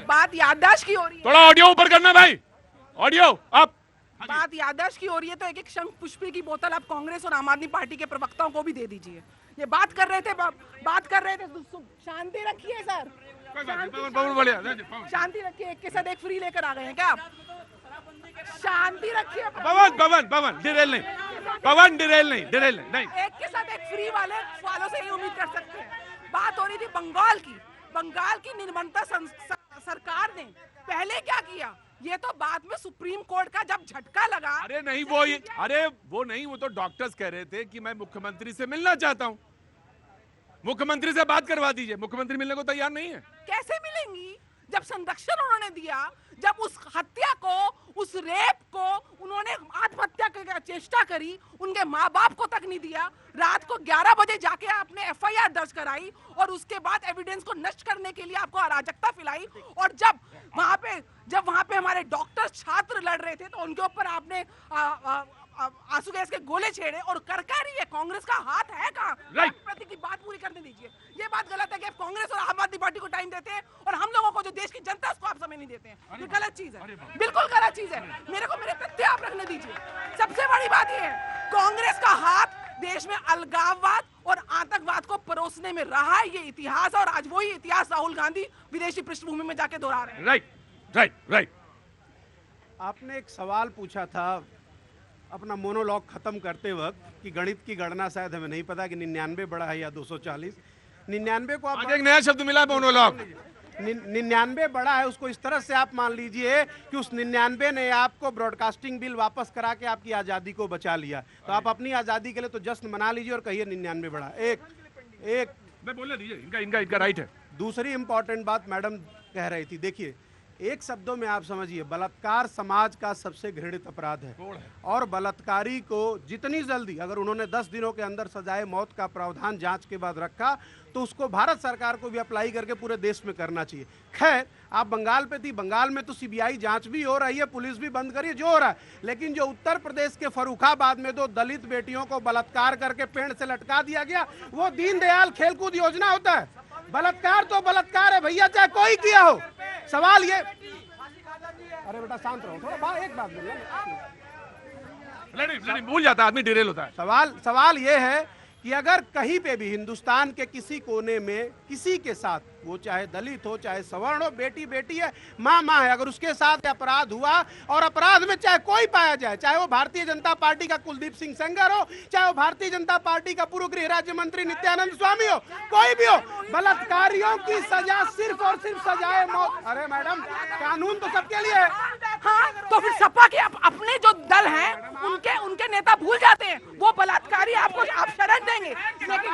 E: बात याददाश्त की हो रही है,
A: थोड़ा ऑडियो ऊपर करना भाई, ऑडियो अप।
E: बात याददाश्त की हो रही है तो एक एक शंख पुष्पी की बोतल आप कांग्रेस और आम आदमी पार्टी के प्रवक्ताओं को भी दे दीजिए। ये बात कर रहे थे शांति रखिए सर, शांति रखिए। एक के साथ एक फ्री लेकर आ गए हैं क्या आप? शांति रखिए।
A: पवन डिरेल नहीं।
E: एक के साथ एक फ्री वालों से ही उम्मीद कर सकते हैं। बात हो रही थी बंगाल की निर्ममता सरकार ने पहले क्या किया, ये तो बाद में सुप्रीम कोर्ट का जब झटका लगा।
A: अरे नहीं, वो तो डॉक्टर्स कह रहे थे कि मैं मुख्यमंत्री से मिलना चाहता हूँ, मुख्यमंत्री से बात करवा दीजिए। मुख्यमंत्री मिलने को तैयार नहीं है।
E: कैसे मिलेंगी जब संरक्षण उन्होंने दिया, जब उस हत्या को, उस रेप को उन्होंने आत्महत्या की चेष्टा करी, उनके माँ बाप को तक नहीं दिया। रात को 11 बजे जाके आपने एफआईआर दर्ज कराई और उसके बाद एविडेंस को नष्ट करने के लिए आपको अराजकता फैलाई। और जब वहां पे हमारे डॉक्टर छात्र लड़ रहे थे तो उनके ऊपर आपने आंसू गैस के गोले छेड़े और रही है। कांग्रेस का हाथ है कहाँ? प्रतीक की बात पूरी करने दीजिए। ये बात गलत है कि आप कांग्रेस और आम आदमी पार्टी को टाइम देते हैं और हम लोगों को जो देश की जनता उसको आप समय नहीं देते हैं। ये गलत चीज है, बिल्कुल गलत चीज है। मेरे तथ्य आप रखने दीजिए। सबसे बड़ी बात ये है, कांग्रेस का हाथ देश में अलगाववाद और आतंकवाद को परोसने में रहा है। ये इतिहास, और आज वही इतिहास राहुल गांधी विदेशी पृष्ठभूमि में जाके दोहरा रहे हैं।
A: राइट।
F: आपने एक सवाल पूछा था अपना मोनोलॉग खत्म करते वक्त कि गणित की गणना शायद हमें नहीं पता कि 99 बड़ा है या 240। 99 को आप
A: एक नया शब्द मिला, मोनोलॉग।
F: 99 बड़ा है, उसको इस तरह से आप मान लीजिए कि उस 99 ने आपको ब्रॉडकास्टिंग बिल वापस करा के आपकी आज़ादी को बचा लिया। तो आप अपनी आज़ादी के लिए तो जश्न मना लीजिए और कहिए 99 बड़ा। एक
A: मैं बोलने दीजिए, इनका राइट है।
F: दूसरी इंपॉर्टेंट बात मैडम कह रही थी, देखिए एक शब्दों में आप समझिए, बलात्कार समाज का सबसे घृणित अपराध है और बलात्कारी को जितनी जल्दी, अगर उन्होंने 10 दिनों के अंदर सजाए मौत का प्रावधान जांच के बाद रखा तो उसको भारत सरकार को भी अप्लाई करके पूरे देश में करना चाहिए। खैर, आप बंगाल पे थी, बंगाल में तो सीबीआई जांच भी हो रही है, पुलिस भी बंद करी, जो हो रहा है। लेकिन जो उत्तर प्रदेश के फर्रुखाबाद में 2 दलित बेटियों को बलात्कार करके पेड़ से लटका दिया गया, वो दीनदयाल खेलकूद योजना होता है। बलात्कार तो बलात्कार है भैया, चाहे कोई किया हो। सवाल ये, अरे बेटा शांत रहो थोड़ा, एक बात बोलिए,
A: भूल जाता आदमी, डिरेल होता है।
F: सवाल ये है कि अगर कहीं पे भी हिंदुस्तान के किसी कोने में किसी के साथ, वो चाहे दलित हो चाहे सवर्ण हो, बेटी बेटी है, माँ माँ है, अगर उसके साथ अपराध हुआ और अपराध में चाहे कोई पाया जाए, चाहे वो भारतीय जनता पार्टी का कुलदीप सिंह सेंगर हो, चाहे वो भारतीय जनता पार्टी का पूर्व गृह राज्य मंत्री नित्यानंद स्वामी हो, कोई भी हो, बलात्कारियों की सजा सिर्फ और सिर्फ सजाए मौत। अरे मैडम, कानून तो सबके लिए है।
E: हाँ, तो फिर सपा के अपने जो दल हैं उनके नेता भूल जाते हैं वो बलात्कारी आपको आप शरण देंगे, लेकिन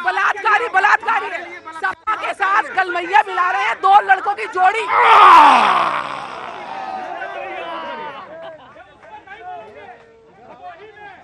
E: बलात्कारी है। सपा के साथ कलमैया मिला रहे हैं 2 लड़कों की जोड़ी।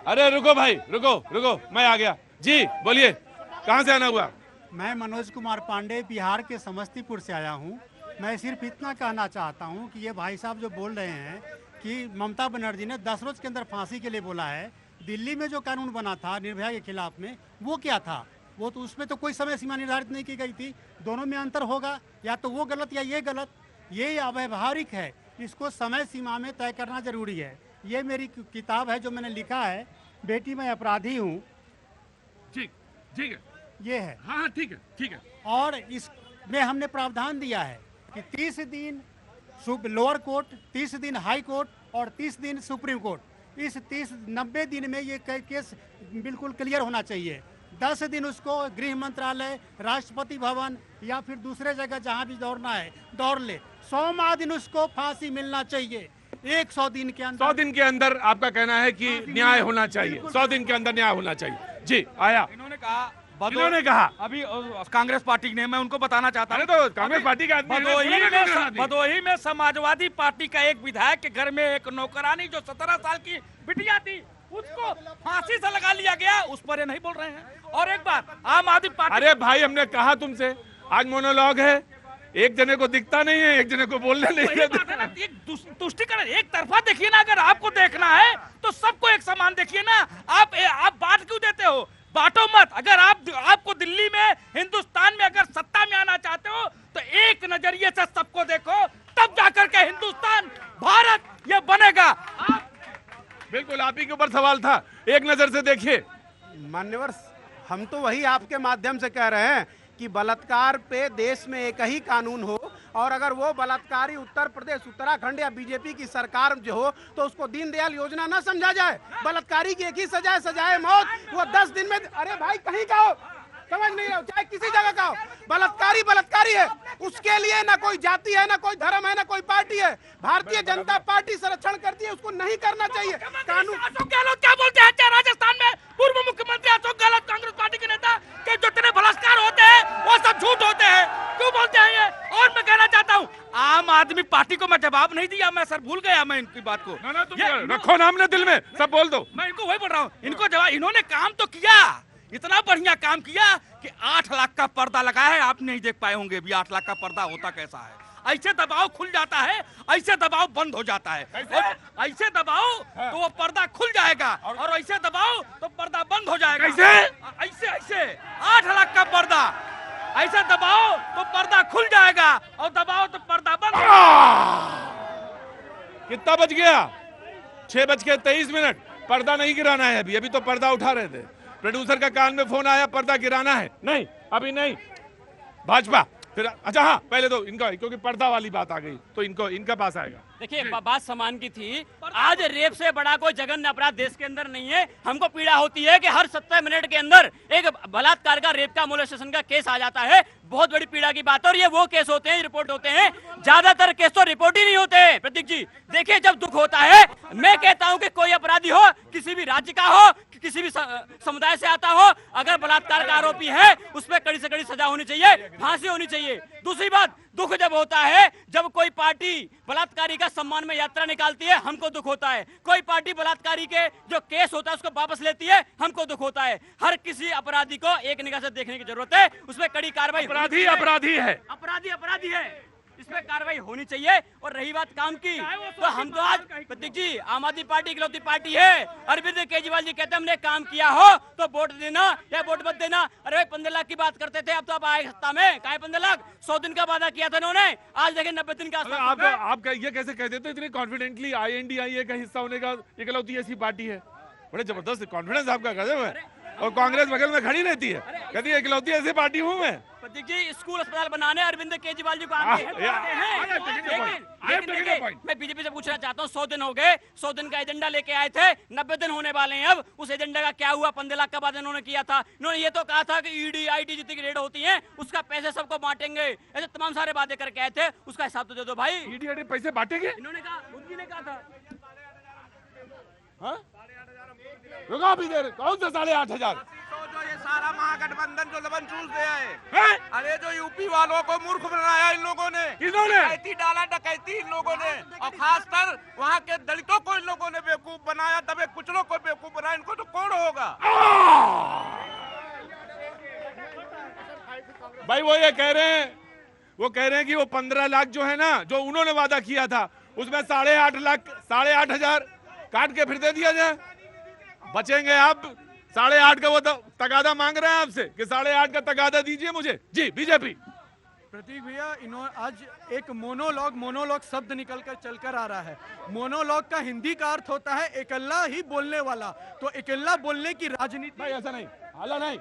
A: अरे रुको भाई, रुको, मैं आ गया जी, बोलिए कहां से आना हुआ?
I: मैं मनोज कुमार पांडे बिहार के समस्तीपुर से आया हूं। मैं सिर्फ इतना कहना चाहता हूं कि ये भाई साहब जो बोल रहे हैं कि ममता बनर्जी ने 10 रोज के अंदर फांसी के लिए बोला है, दिल्ली में जो कानून बना था निर्भया के खिलाफ में, वो क्या था? वो तो उसमें तो कोई समय सीमा निर्धारित नहीं की गई थी। दोनों में अंतर होगा, या तो वो गलत या ये गलत। ये अव्यावहारिक है, इसको समय सीमा में तय करना जरूरी है। ये मेरी किताब है जो मैंने लिखा है, बेटी मैं अपराधी हूँ।
A: ठीक है,
I: ये है।
A: हाँ ठीक है।
I: और इसमें हमने प्रावधान दिया है कि 30 दिन लोअर कोर्ट, 30 दिन हाई कोर्ट और 30 दिन सुप्रीम कोर्ट। इस 90 दिन में ये केस बिल्कुल क्लियर होना चाहिए। 10 दिन उसको गृह मंत्रालय, राष्ट्रपति भवन या फिर दूसरे जगह जहां भी दौड़ना है दौड़ ले। 100वां दिन उसको फांसी मिलना चाहिए। 100 दिन के अंदर,
A: 100 दिन के अंदर आपका कहना है कि न्याय होना चाहिए। 100 दिन के अंदर न्याय होना चाहिए। जी आया, इन्होंने कहा
J: अभी कांग्रेस पार्टी ने, मैं उनको बताना चाहता हूँ,
A: तो कांग्रेस पार्टी का
J: भदोही में समाजवादी पार्टी का एक विधायक के घर में एक नौकरानी जो 17 साल की बिटिया थी, उसको फांसी से लगा लिया गया, उस पर ये नहीं बोल रहे हैं। और एक बात, आम आदमी पार्टी,
A: अरे भाई हमने कहा तुमसे आज मोनोलॉग है, एक जने को दिखता नहीं है, एक जने को बोलने नहीं
J: वही बात है ना, एक तुष्टिकरण, एक तरफा देखिए ना। अगर आपको देखना है तो सबको एक समान देखिए ना। आप बांट क्यों देते हो? बांटो मत। अगर आपको दिल्ली में, हिंदुस्तान में अगर सत्ता में आना चाहते हो तो एक नजरिए से सबको देखो, तब जाकर के हिंदुस्तान, भारत ये बनेगा।
A: बिल्कुल आप ही के ऊपर सवाल था, एक नजर से देखिए।
F: मान्यवर, हम तो वही आपके माध्यम से कह रहे हैं कि बलात्कार पे देश में एक ही कानून हो, और अगर वो बलात्कारी उत्तर प्रदेश, उत्तराखंड या बीजेपी की सरकार जो हो तो उसको दीनदयाल योजना ना समझा जाए। बलात्कारी की एक ही सजा है, सजाए मौत। वो 10 दिन में, अरे भाई कहीं का हो, समझ नहीं रहे, चाहे किसी जगह का हो, बलात्कारी बलात्कारी है। उसके लिए ना कोई जाति है, ना कोई धर्म है, ना कोई पार्टी है। भारतीय जनता पार्टी संरक्षण करती है, उसको नहीं करना चाहिए। कानून
J: अशोक गहलोत क्या बोलते हैं? राजस्थान में पूर्व मुख्यमंत्री अशोक गहलोत, कांग्रेस पार्टी के नेता, के जितने बलात्कार होते हैं वो सब झूठ होते हैं। क्यों बोलते हैं ये? और मैं कहना चाहता हूँ, आम आदमी पार्टी को मैं जवाब नहीं दिया, मैं सर भूल गया मैं इनकी बात को।
A: ना तुम रखो ना अपने दिल में, सब बोल दो।
J: मैं इनको वही बोल रहा हूँ, इनको जवाब, इन्होंने काम तो किया, इतना बढ़िया काम किया कि 8 लाख का पर्दा लगाया है। आप नहीं देख पाए होंगे भी 8 लाख का पर्दा होता कैसा है। ऐसे दबाव खुल जाता है, ऐसे दबाव बंद हो जाता है। और ऐसे दबाव तो वो पर्दा खुल जाएगा, और ऐसे दबाव तो पर्दा बंद हो जाएगा।
A: कैसे?
J: ऐसे 8 लाख का पर्दा, ऐसे दबाव तो पर्दा खुल जाएगा, और दबाव तो पर्दा बंद हो जाएगा।
A: कितना बज गया? 6:23। पर्दा नहीं गिराना है अभी तो पर्दा उठा रहे थे। प्रोड्यूसर का कान में फोन आया, पर्दा गिराना है। नहीं, अभी नहीं। भाजपा फिर, अच्छा हाँ, पहले तो इनका, क्योंकि पर्दा वाली बात आ गई तो इनका पास आएगा।
H: देखिए बात समान की थी। आज रेप से बड़ा कोई जघन्य अपराध देश के अंदर नहीं है। हमको पीड़ा होती है कि हर 70 मिनट के अंदर एक बलात्कार का, रेप का, मोलेस्टेशन का केस आ जाता है। बहुत बड़ी पीड़ा की बात है। और ये वो केस होते हैं, रिपोर्ट होते हैं। ज्यादातर केस तो रिपोर्ट ही नहीं होते। प्रतीक जी देखिए, जब दुख होता है, मैं कहता हूं कि कोई अपराधी हो, किसी भी राज्य का हो, किसी भी समुदाय से आता हो, अगर बलात्कार का आरोपी है, उस पर कड़ी से कड़ी सजा होनी चाहिए, फांसी होनी चाहिए। दूसरी बात, दुख जब होता है जब कोई पार्टी बलात्कारी का सम्मान में यात्रा निकालती है, हमको दुख होता है। कोई पार्टी बलात्कारी के जो केस होता है उसको वापस लेती है, हमको दुख होता है। हर किसी अपराधी को एक निगाह से देखने की जरूरत है, उसमें कड़ी कार्रवाई।
A: अपराधी अपराधी है,
H: अपराधी है, इसमें कार्रवाई होनी चाहिए। और रही बात काम की, तो हम तो आज, प्रतीक जी, आम आदमी पार्टी इकलौती पार्टी है। अरविंद केजरीवाल जी कहते हैं हमने काम किया हो तो वोट देना या वोट मत देना। अरे भाई 15 लाख की बात करते थे, अब तो आप आए सत्ता में, कहा 15 लाख, 100 दिन का वादा किया था इन्होंने, आज देखिए 90 दिन का।
A: आप ये कैसे कहते थे इतनी कॉन्फिडेंटली INDIA का हिस्सा होने का? इकलौती ऐसी पार्टी है, बड़े जबरदस्त कॉन्फिडेंस आपका गजब है। और कांग्रेस बगल में खड़ी रहती है, कहती है इकलौती ऐसी पार्टी हूँ मैं।
H: प्रतीक जी, स्कूल अस्पताल बनाने अरविंद केजरीवाल जी को मैं बीजेपी से पूछना चाहता हूँ, 100 दिन हो गए, 100 दिन का एजेंडा लेके आए थे, 90 दिन होने वाले हैं। अब उस एजेंडा का क्या हुआ? 15 लाख का वादा इन्होंने किया था। इन्होंने ये तो कहा था कि ED IT जितनी की रेड होती है उसका पैसे सबको बांटेंगे, ऐसे तमाम सारे वादे करके आए थे। उसका हिसाब तो दे दो भाई।
A: ED IT पैसे बांटेंगे,
H: इन्होंने कहा, उनकी ने कहा था।
A: रुको अभी देर, कौन सा 8,500?
C: जो ये सारा महागठबंधन जो लबन चूस गया है, अरे जो यूपी वालों को मूर्ख बनाया इन लोगों ने, डकैती डाला, डकैती इन लोगों ने, और खासकर वहाँ के दलितों को इन लोगों ने बेवकूफ बनाया, दबे कुचलों को बेवकूफ बनाया। इनको तो कौन होगा
A: भाई? वो ये कह रहे हैं कि वो 15 लाख जो है ना, जो उन्होंने वादा किया था, उसमें 8,500 काट के फिर दे दिया जाए, बचेंगे आप 8.5 का। वो तगादा मांग रहे हैं आपसे कि 8.5 का तगादा दीजिए मुझे। जी बीजेपी।
G: प्रतीक भैया, इन्होंने आज एक मोनोलॉग शब्द निकलकर चलकर आ रहा है। मोनोलॉग का हिंदी का अर्थ होता है अकेला ही बोलने वाला। तो अकेला बोलने की राजनीति,
A: भाई ऐसा नहीं, हल्ला नहीं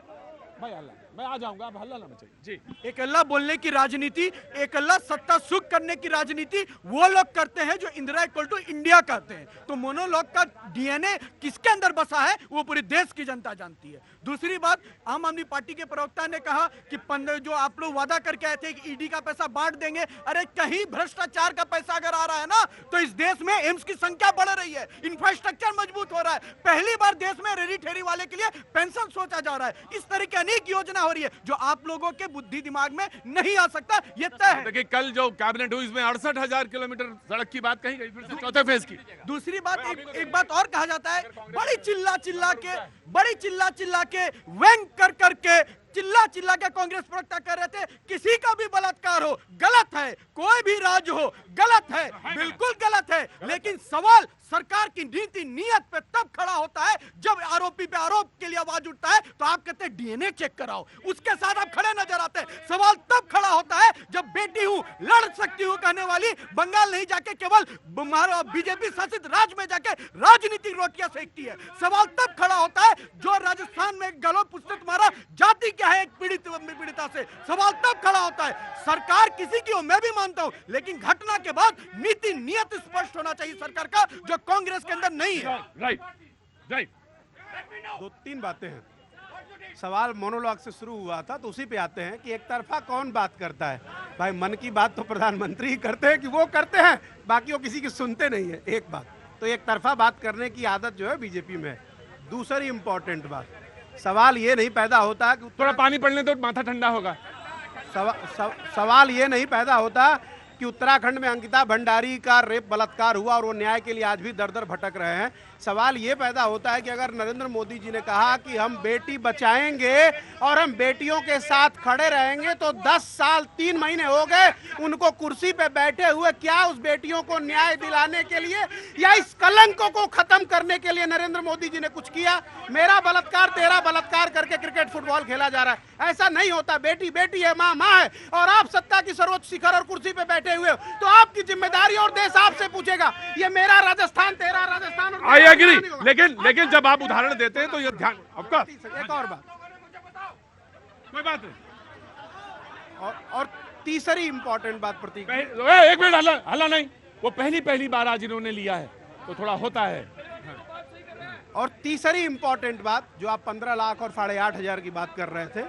A: भाई, हल्ला मैं आ जाऊंगा, आप हल्ला ना मचाइए जी।
G: अकेला बोलने की राजनीति, अकेला सत्ता सुख करने की राजनीति वो लोग करते हैं जो इंदिरा इक्वल टू इंडिया कहते हैं। तो मोनोलॉग का DNA किसके अंदर बसा है वो पूरी देश की जनता जानती है। दूसरी बात, आम आदमी पार्टी के प्रवक्ता ने कहा कि जो आप लोग वादा करके आए थे कि ED का पैसा बांट देंगे, अरे कहीं भ्रष्टाचार का पैसा अगर आ रहा है ना तो इस देश में एम्स की संख्या बढ़ रही है, इंफ्रास्ट्रक्चर मजबूत हो रहा है। पहली बार देश में रेडी ठेरी वाले के लिए पेंशन सोचा जा रहा है। इस तरह की अनेक योजना घटना हो रही है जो आप लोगों के बुद्धि दिमाग में नहीं आ सकता, ये तय है।
A: देखिए कल जो कैबिनेट हुई इसमें 68,000 किलोमीटर सड़क की बात कही गई, फिर से चौथे फेज की।
G: दूसरी बात, एक बात और कहा जाता है, बड़ी चिल्ला चिल्ला के व्यंग कर करके चिल्ला के कांग्रेस प्रवक्ता कह रहे थे किसी का भी बलात्कार हो गलत है, कोई भी राज हो गलत है, बिल्कुल गलत है। लेकिन सवाल सरकार की नीति नीयत पे तब खड़ा होता है जब आरोपी पे आरोप के लिए आवाज उठता है तो आप कहते हैं डीएनए चेक कराओ, उसके साथ आप खड़े नजर आते हैं। सवाल तब खड़ा होता है जब बेटी हूं लड़ सकती हूं कहने वाली बंगाल नहीं जाके केवल बीजेपी शासित राज्य में जाके राजनीतिक रोटियां सेकती है। सवाल तब खड़ा होता है जो राजस्थान में गलों पुस्तक मारा जाति क्या है एक पीड़िता से, सवाल तब खड़ा होता है। सरकार किसी की हो मैं भी मानता हूं, लेकिन घटना के बाद नीति नियत स्पष्ट होना चाहिए सरकार का, जो कांग्रेस के अंदर नहीं है।
A: राइट।
F: दो तीन बातें हैं। सवाल मोनोलॉग से शुरू हुआ था तो उसी पे आते हैं कि एक तरफा कौन बात करता है। भाई मन की बात तो प्रधानमंत्री ही करते हैं कि वो करते हैं, बाकी वो किसी की सुनते नहीं है। एक बात तो एक तरफा बात करने की आदत जो है बीजेपी में है। दूसरी इंपॉर्टेंट बात, सवाल ये नहीं पैदा होता कि
A: थोड़ा पानी पड़ने तो माथा ठंडा होगा।
F: सवाल ये नहीं पैदा होता कि उत्तराखंड में अंकिता भंडारी का रेप बलात्कार हुआ और वो न्याय के लिए आज भी दर दर भटक रहे हैं। सवाल ये पैदा होता है कि अगर नरेंद्र मोदी जी ने कहा कि हम बेटी बचाएंगे और हम बेटियों के साथ खड़े रहेंगे तो 10 साल 3 महीने हो गए उनको कुर्सी पे बैठे हुए, क्या उस बेटियों को न्याय दिलाने के लिए या इस कलंकों को खत्म करने के लिए नरेंद्र मोदी जी ने कुछ किया? मेरा बलात्कार तेरा बलात्कार करके क्रिकेट फुटबॉल खेला जा रहा है, ऐसा नहीं होता। बेटी बेटी है, माँ माँ है, और आप सत्ता की सर्वोच्च शिखर और कुर्सी पे बैठे हुए हो तो आपकी जिम्मेदारी और देश आपसे पूछेगा ये मेरा राजस्थान तेरा राजस्थान और
A: लेकिन जब आप उदाहरण देते हैं तो ये ध्यान आपका।
F: एक और बात,
A: कोई बात नहीं।
F: और तीसरी इंपॉर्टेंट बात प्रतीक,
A: एक मिनट हल्ला नहीं, वो पहली बार आज इन्होंने लिया है तो थोड़ा होता है।
F: और तीसरी इंपॉर्टेंट बात जो आप 15 लाख और 8,500 की बात कर रहे थे,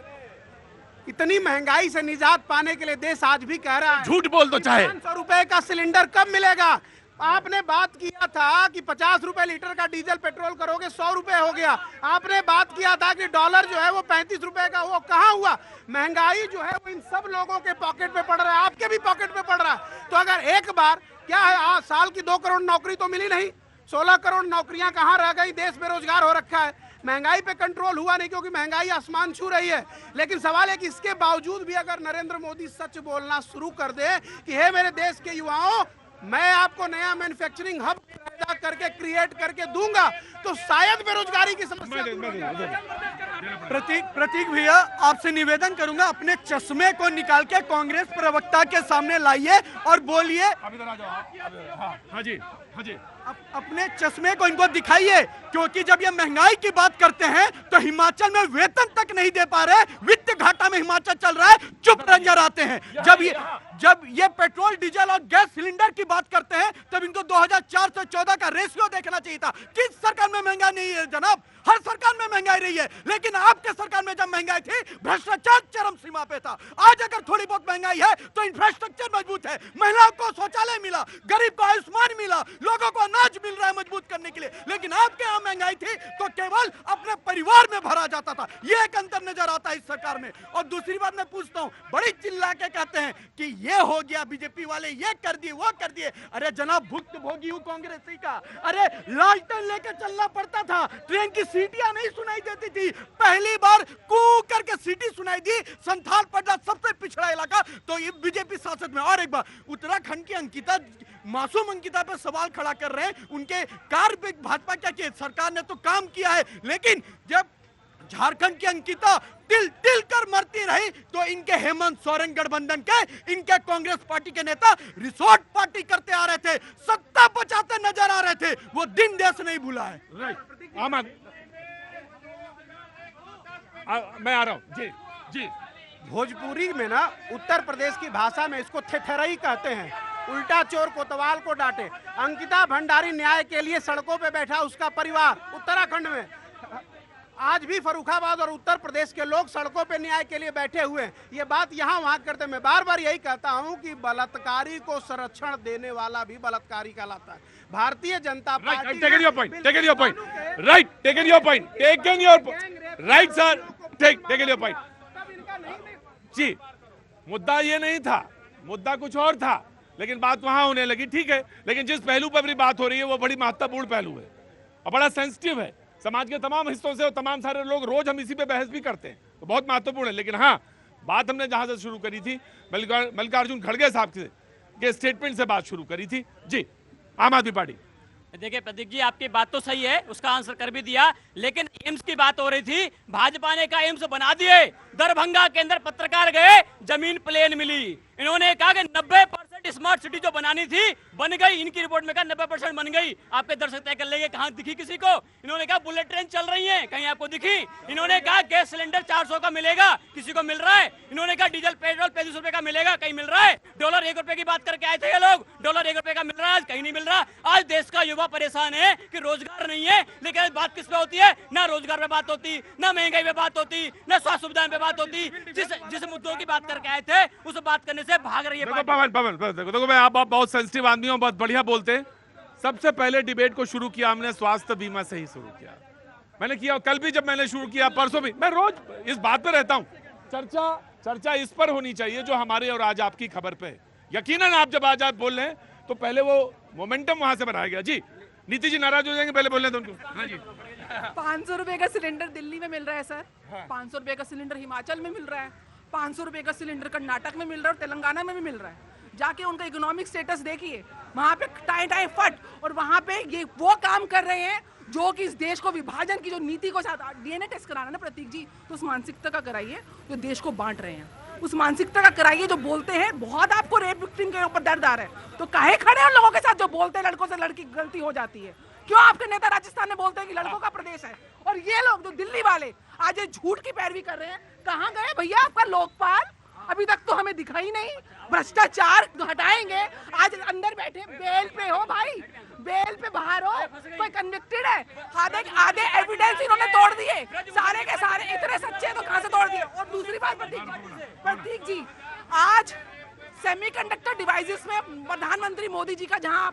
F: इतनी महंगाई से निजात पाने के लिए देश आज भी कह रहा है
A: झूठ बोल दो चाहे
F: 500 रुपए का सिलेंडर कब मिलेगा। आपने बात किया था कि 50 रुपए लीटर का डीजल पेट्रोल करोगे 100 रुपए हो गया। आपने बात किया था कि डॉलर जो है वो 35 रुपए का, वो कहां हुआ? महंगाई जो है वो इन सब लोगों के पॉकेट में पड़ रहा है, आपके भी पॉकेट में पड़ रहा है। तो अगर एक बार क्या है, आज साल की 2 करोड़ नौकरी तो मिली नहीं, 16 करोड़ नौकरियां कहां रह गई? देश बेरोजगार हो रखा है। महंगाई पे कंट्रोल हुआ नहीं क्योंकि महंगाई आसमान छू रही है। लेकिन सवाल है कि इसके बावजूद भी अगर नरेंद्र मोदी सच बोलना शुरू कर दे कि हे मेरे देश के युवाओं, मैं आपको नया मैन्युफैक्चरिंग हब पैदा करके क्रिएट करके दूंगा, तो शायद बेरोजगारी की समस्या।
G: प्रतीक भैया, आपसे निवेदन करूंगा अपने चश्मे को निकाल के कांग्रेस प्रवक्ता के सामने लाइए और बोलिए।
A: हाँ जी
G: अपने चश्मे को इनको दिखाइए, क्योंकि जब ये महंगाई की बात करते हैं तो हिमाचल में वेतन तक नहीं दे पा रहे, वित्त घाटा में हिमाचल चल रहा है, चुप नजर आते हैं। जब ये पेट्रोल डीजल और गैस सिलेंडर की बात करते हैं तब इनको 2004 से 14 का रेशियो देखना चाहिए था। किस सरकार में महंगाई नहीं है जनाब? हर सरकार में महंगाई रही है, लेकिन आपके सरकार में जब महंगाई थी भ्रष्टाचार चरम सीमा पे था। आज अगर थोड़ी बहुत महंगाई है तो इंफ्रास्ट्रक्चर मजबूत है, महिलाओं को शौचालय मिला, गरीब को आयुष्मान मिला, लोगों को अनाज मिल रहा है मजबूत करने के लिए। लेकिन आपके यहाँ महंगाई थी तो केवल अपने परिवार में भरा जाता था, ये एक अंतर नजर आता है इस सरकार में। और दूसरी बात मैं पूछता हूँ, बड़ी चिल्ला के कहते हैं कि ये हो गया, बीजेपी वाले ये कर दिए वो कर दिए। अरे जनाब, भुक्त भोगी हूँ कांग्रेसी का। अरे लालटेन लेके चलना पड़ता था, ट्रेन की सीटियां नहीं सुनाई देती थी, पहली बार कू करके सीटी सुनाई दी। संथाल पड़ना सबसे पिछड़ा इलाका तो ये बीजेपी शासन में। और एक बार उत्तराखंड की अंकिता, मासूम अंकिता पे सवाल खड़ा कर रहे हैं, उनके कार्य पे भाजपा क्या किया? सरकार ने तो काम किया है, लेकिन जब झारखंड की अंकिता तिल तिल कर मरती रही तो इनके हेमंत सोरेन गठबंधन के, इनके कांग्रेस पार्टी के नेता रिसोर्ट पार्टी करते आ रहे थे, सत्ता बचाते नजर आ रहे थे। वो दिन देश नहीं भूला है।
A: मैं आ रहा हूं जी।
F: भोजपुरी में ना, उत्तर प्रदेश की भाषा में इसको थेथरई कहते हैं, उल्टा चोर कोतवाल को डांटे। अंकिता भंडारी न्याय के लिए सड़कों पे बैठा उसका परिवार उत्तराखंड में, आज भी फर्रुखाबाद और उत्तर प्रदेश के लोग सड़कों पे न्याय के लिए बैठे हुए हैं। ये बात यहाँ वहाँ करते, मैं बार बार यही कहता हूँ कि बलात्कारी को संरक्षण देने वाला भी बलात्कारी कहलाता है। Bharatiya Janata Party
A: taken your point right sir, taken your point. जी, मुद्दा ये नहीं था, मुद्दा कुछ और था, लेकिन बात वहां होने लगी। ठीक है, लेकिन जिस पहलू पर भी बात हो रही है वो बड़ी महत्वपूर्ण पहलू है और बड़ा सेंसिटिव है। समाज के तमाम हिस्सों से और तमाम सारे लोग रोज हम इसी पे बहस भी करते हैं, तो बहुत महत्वपूर्ण है। लेकिन हाँ, बात हमने जहां से शुरू करी थी, मल्लिकार्जुन खड़गे साहब के स्टेटमेंट से बात शुरू करी थी। जी, आम आदमी पार्टी।
H: देखिए प्रतीक जी, आपकी बात तो सही है, उसका आंसर कर भी दिया, लेकिन एम्स की बात हो रही थी। भाजपा ने कहा एम्स बना दिए, दरभंगा के अंदर पत्रकार गए, जमीन प्लेन मिली। इन्होंने कहा कि 90% स्मार्ट सिटी जो बनानी थी बन गई। इनकी रिपोर्ट में कहा 90% बन गई। आपके दर्शक तय कर लेंगे कहां दिखी किसी को। इन्होंने कहा बुलेट ट्रेन चल रही है, कहीं आपको दिखी? इन्होंने कहा गैस सिलेंडर 400 का मिलेगा, किसी को मिल रहा है? इन्होंने कहा डीजल पेट्रोल 35 रुपए का मिलेगा, कहीं मिल रहा है? डॉलर 1 रुपए की बात करके आए थे ये लोग, डॉलर 1 रुपए का मिल रहा है, आज कहीं नहीं मिल रहा। आज देश का युवा परेशान है कि रोजगार नहीं है, लेकिन बात किस पे होती है? ना रोजगार पे बात होती, ना महंगाई पे बात होती, ना स्वास्थ्य सुविधाओं पे बात होती। जिस मुद्दों की बात करके आए थे उस बात करने से भाग रही है।
A: देखो मैं आप बहुत सेंसिटिव आदमी हो, बहुत बढ़िया बोलते हैं। सबसे पहले डिबेट को शुरू किया हमने स्वास्थ्य बीमा से ही शुरू किया। मैंने किया, कल भी जब मैंने शुरू किया, परसों भी। मैं रोज इस बात पे रहता हूं, चर्चा इस पर होनी चाहिए जो हमारे और आज आपकी खबर पे है। यकीनन आप जब आज बोल रहे हैं तो पहले वो मोमेंटम वहां से बनाया गया। जी, नीति जी नाराज हो जाएंगे, पहले बोलने दो उनको। हाँ जी।
E: 500 रुपए का सिलेंडर दिल्ली में मिल रहा है सर, 500 रुपए का सिलेंडर हिमाचल में मिल रहा है, 500 रुपए का सिलेंडर कर्नाटक में मिल रहा है और तेलंगाना में भी मिल रहा है। जाके उनका इकोनॉमिक स्टेटस देखिए, वहाँ पे टाई फट, और वहाँ पे ये वो काम कर रहे हैं जो कि इस देश को विभाजन की जो नीति को साथ डीएनए टेस्ट कराना ना प्रतीक जी, तो उस मानसिकता का कराइए जो देश को बांट रहे हैं, उस मानसिकता का कराइए जो बोलते हैं बहुत आपको रेप विक्टिम के ऊपर दर्द आ रहा है, तो काहे खड़े उन लोगों के साथ जो बोलते हैं लड़कों से लड़की गलती हो जाती है। क्यों आपके नेता राजस्थान में बोलते हैं कि लड़कों का प्रदेश है, और ये लोग जो दिल्ली वाले आज ये झूठ की पैरवी कर रहे हैं। कहाँ गए भैया आपका लोकपाल? अभी तक तो हमें दिखा ही नहीं। भ्रष्टाचार हटाएंगे, आज अंदर बैठे बेल पे हो भाई, बेल पे बाहर हो, कोई कन्विक्टेड है? आधे एविडेंस इन्होंने तोड़ दिए, सारे के सारे इतने सच्चे तो कहां से तोड़ दिए। और दूसरी बात प्रतीक जी, आज सेमीकंडक्टर डिवाइसेस में प्रधानमंत्री मोदी जी का, जहां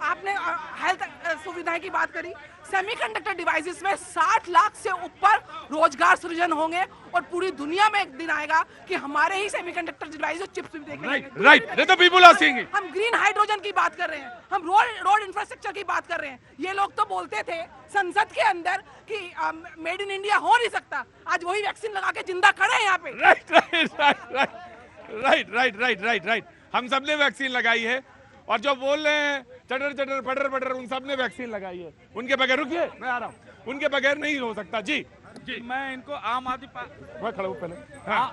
E: आपने हेल्थ सुविधाएं की बात करी, सेमीकंडक्टर डिवाइसेस में 60 लाख से ऊपर रोजगार सृजन होंगे और पूरी दुनिया में एक दिन आएगा कि हमारे ही सेमीकंडक्टर डिवाइसेस चिप्स भी देखेंगे।
A: राइट, तो पीपल आर सीइंग इट।
E: हम ग्रीन हाइड्रोजन की बात कर रहे हैं, हम रोड इंफ्रास्ट्रक्चर की बात कर रहे हैं। ये लोग तो बोलते थे संसद के अंदर कि मेड इन इंडिया हो नहीं सकता, आज वही वैक्सीन लगा के जिंदा खड़े हैं यहाँ पे।
A: राइट। हम सब ने वैक्सीन लगाई है, और जो बोल रहे हैं चटर पटर उन सब ने वैक्सीन लगाई है। उनके बगैर, रुकिए मैं आ रहा हूँ, उनके बगैर नहीं हो सकता। जी,
J: मैं इनको आम आदमी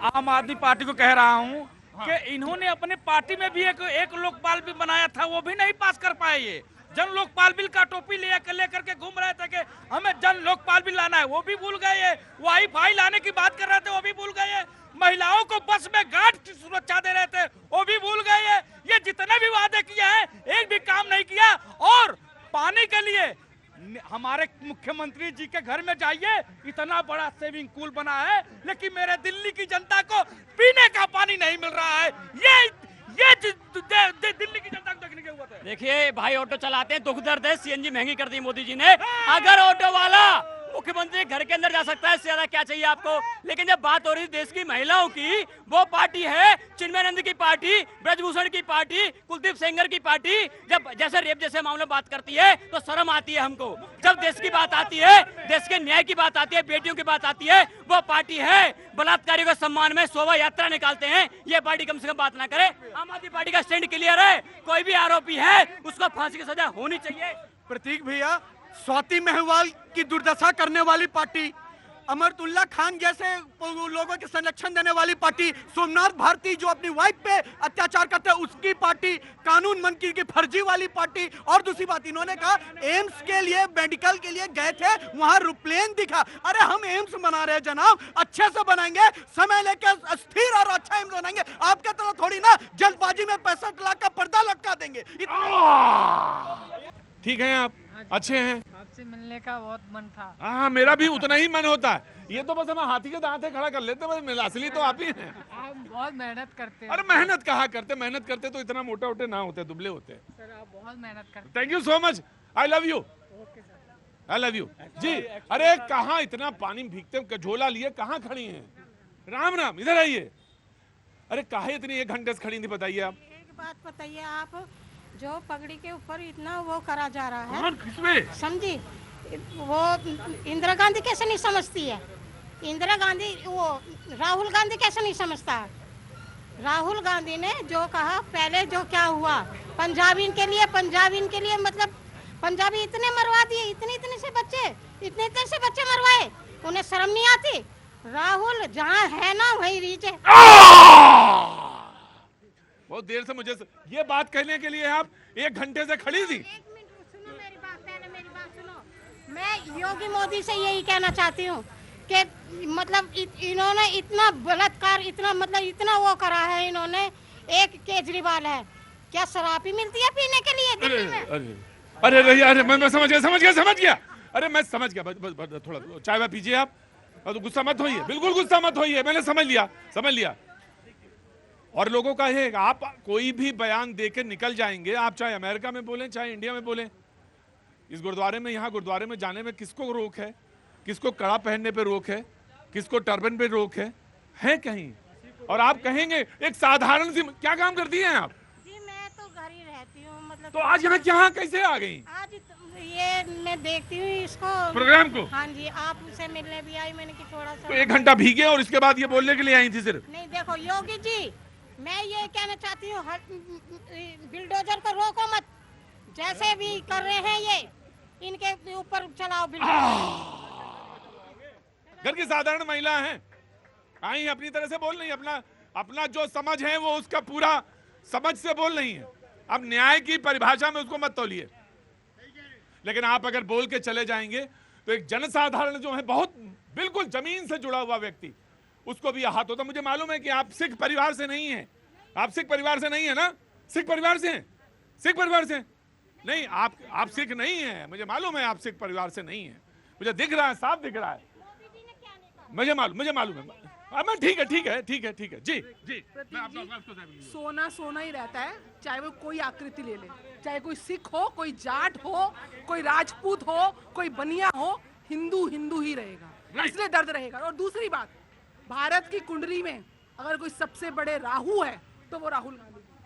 A: आम
J: आदमी पार्टी को कह रहा हूँ कि इन्होंने अपने पार्टी में भी एक लोकपाल बिल बनाया था, वो भी नहीं पास कर पाए। ये जन लोकपाल बिल का टोपी लेकर के घूम रहे थे कि हमें जन लोकपाल बिल लाना है, वो भी भूल गए। वाईफाई लाने की बात कर रहे थे, वो भी भूल गए। महिलाओं को बस में गार्ड की सुरक्षा दे रहे थे, वो भी भूल गए। ये जितने भी वादे किए हैं एक भी काम नहीं किया। और पानी के लिए हमारे मुख्यमंत्री जी के घर में जाइए, इतना बड़ा स्विमिंग पूल बना है, लेकिन मेरे दिल्ली की जनता को पीने का पानी नहीं मिल रहा है। ये दिल्ली की जनता को देखने के हुआ था।
H: देखिए भाई, ऑटो चलाते हैं, दुख दर्द है, सीएनजी महंगी कर दी मोदी जी ने। अगर ऑटो वाला मुख्यमंत्री घर के अंदर जा सकता है, इससे ज्यादा क्या चाहिए आपको? लेकिन जब बात हो रही है देश की महिलाओं की, वो पार्टी है चिन्मयानंद की पार्टी, ब्रजभूषण की पार्टी, कुलदीप सेंगर की पार्टी, जब जैसे रेप जैसे मामले बात करती है तो शर्म आती है हमको। जब देश की बात आती है, देश के न्याय की बात आती है, बेटियों की बात आती है, वो पार्टी है बलात्कारियों के सम्मान में शोभा यात्रा निकालते हैं। ये पार्टी कम से कम बात ना करे। आम आदमी पार्टी का स्टैंड क्लियर है, कोई भी आरोपी है उसको फांसी की सजा होनी चाहिए।
G: प्रतीक भैया, स्वाति महवाल की दुर्दशा करने वाली पार्टी, अमरतुल्ला खान जैसे लोगों के संरक्षण देने वाली पार्टी, सोमनाथ भारती जो अपनी वाइफ पे अत्याचार करते हैं उसकी पार्टी, कानून मंत्री की फर्जी वाली पार्टी। और दूसरी बात, इन्होंने कहा एम्स के लिए, मेडिकल के लिए गए थे, वहां रुप्लेन दिखा। अरे हम एम्स बना रहे हैं जनाब, अच्छे से बनाएंगे, समय लेकर स्थिर और अच्छा एम्स बनाएंगे। आपके तरह थोड़ी ना जल्दबाजी में 65 लाख का पर्दा लटका देंगे।
A: ठीक है, आप अच्छे हैं,
K: आपसे मिलने का बहुत मन था।
A: हाँ, मेरा भी उतना ही मन होता है। ये तो बस हम हाथी के दांत खड़ा कर लेते हैं, असली तो आप ही हैं।
K: आप बहुत मेहनत करते हैं।
A: अरे मेहनत कहाँ करते, मेहनत करते तो इतना मोटे मोटे ना होते, दुबले होते।
K: सर आप बहुत मेहनत करते हैं।
A: Thank you so much, I love you. I love you जी। अरे कहाँ इतना पानी भीगते, झोला लिए कहाँ खड़ी हैं? राम राम, इधर आइए। अरे काहे इतनी 1 घंटे से खड़ी थी बताइए आप?
L: एक बात बताइए आप, जो पगड़ी के ऊपर इतना वो करा जा रहा है,
A: कौन, किसमें?
L: समझी, वो इंदिरा गांधी कैसे नहीं समझती है? इंदिरा गांधी, वो राहुल गांधी कैसे नहीं समझता है? राहुल गांधी ने जो कहा, पहले जो क्या हुआ पंजाबी के लिए मतलब पंजाबी इतने मरवा दिए, इतने से बच्चे मरवाए, उन्हें शर्म नहीं आती? राहुल जहाँ है ना वही रीच है।
A: बहुत देर से मुझे ये बात कहने के लिए आप 1 घंटे से खड़ी थी।
L: 1 मिनट सुनो, मेरी बात सुनो। मैं योगी मोदी से यही कहना चाहती हूँ कि मतलब इन्होंने इतना बलात्कार, इतना वो करा है इन्होंने। एक केजरीवाल है, क्या शराब ही मिलती है पीने के लिए दिल्ली में?
A: अरे मैं समझ गया। अरे मैं समझ गया, बस थोड़ा चाय वाय पीजिए आप, तो गुस्सा मत होइए, बिल्कुल गुस्सा मत होइए, मैंने समझ लिया। और लोगों का है, आप कोई भी बयान देकर निकल जाएंगे, आप चाहे अमेरिका में बोलें चाहे इंडिया में बोलें। इस गुरुद्वारे में, यहाँ गुरुद्वारे में जाने में किसको रोक है? किसको कड़ा पहनने पे रोक है? किसको टर्बन पे रोक है कहीं? और आप कहेंगे एक साधारण सी, क्या काम करती हैं आप?
L: जी मैं तो घर ही रहती हूँ, मतलब
A: तो आज यहाँ कैसे आ गई?
L: आज ये मैं देखती हूँ इसको,
A: प्रोग्राम को।
L: हाँ जी, आपसे मिलने भी आई मैंने कि थोड़ा सा।
A: तो 1 घंटा भीगे और इसके बाद ये बोलने के लिए आई थी सिर्फ?
L: नहीं देखो योगी जी, मैं ये कहना चाहती हूँ, बिल्डोजर को रोको मत, जैसे भी कर रहे हैं ये, इनके ऊपर चलाओ बिल्डोजर।
A: घर की साधारण महिला हैं, आई अपनी तरह से बोल रही, अपना जो समझ है वो उसका पूरा समझ से बोल रही है। अब न्याय की परिभाषा में उसको मत तोलिए। लेकिन आप अगर बोल के चले जाएंगे तो एक जनसाधारण जो है, बहुत बिल्कुल जमीन से जुड़ा हुआ व्यक्ति, उसको भी आहत होता। मुझे मालूम है कि आप सिख परिवार से नहीं है, आप सिख परिवार से नहीं है ना? सिख परिवार से हैं? सिख परिवार से नहीं, आप सिख नहीं है, मुझे मालूम है आप सिख परिवार से नहीं है, मुझे दिख रहा है, साफ दिख रहा है, मुझे मालूम है। मैं ठीक है जी।
E: सोना ही रहता है, चाहे वो कोई आकृति ले ले, चाहे कोई सिख हो, कोई जाट हो, कोई राजपूत हो, कोई बनिया हो, हिंदू ही रहेगा, इसलिए दर्द रहेगा। और दूसरी बात, भारत की कुंडली में अगर कोई सबसे बड़े राहु है तो वो राहुल गांधी।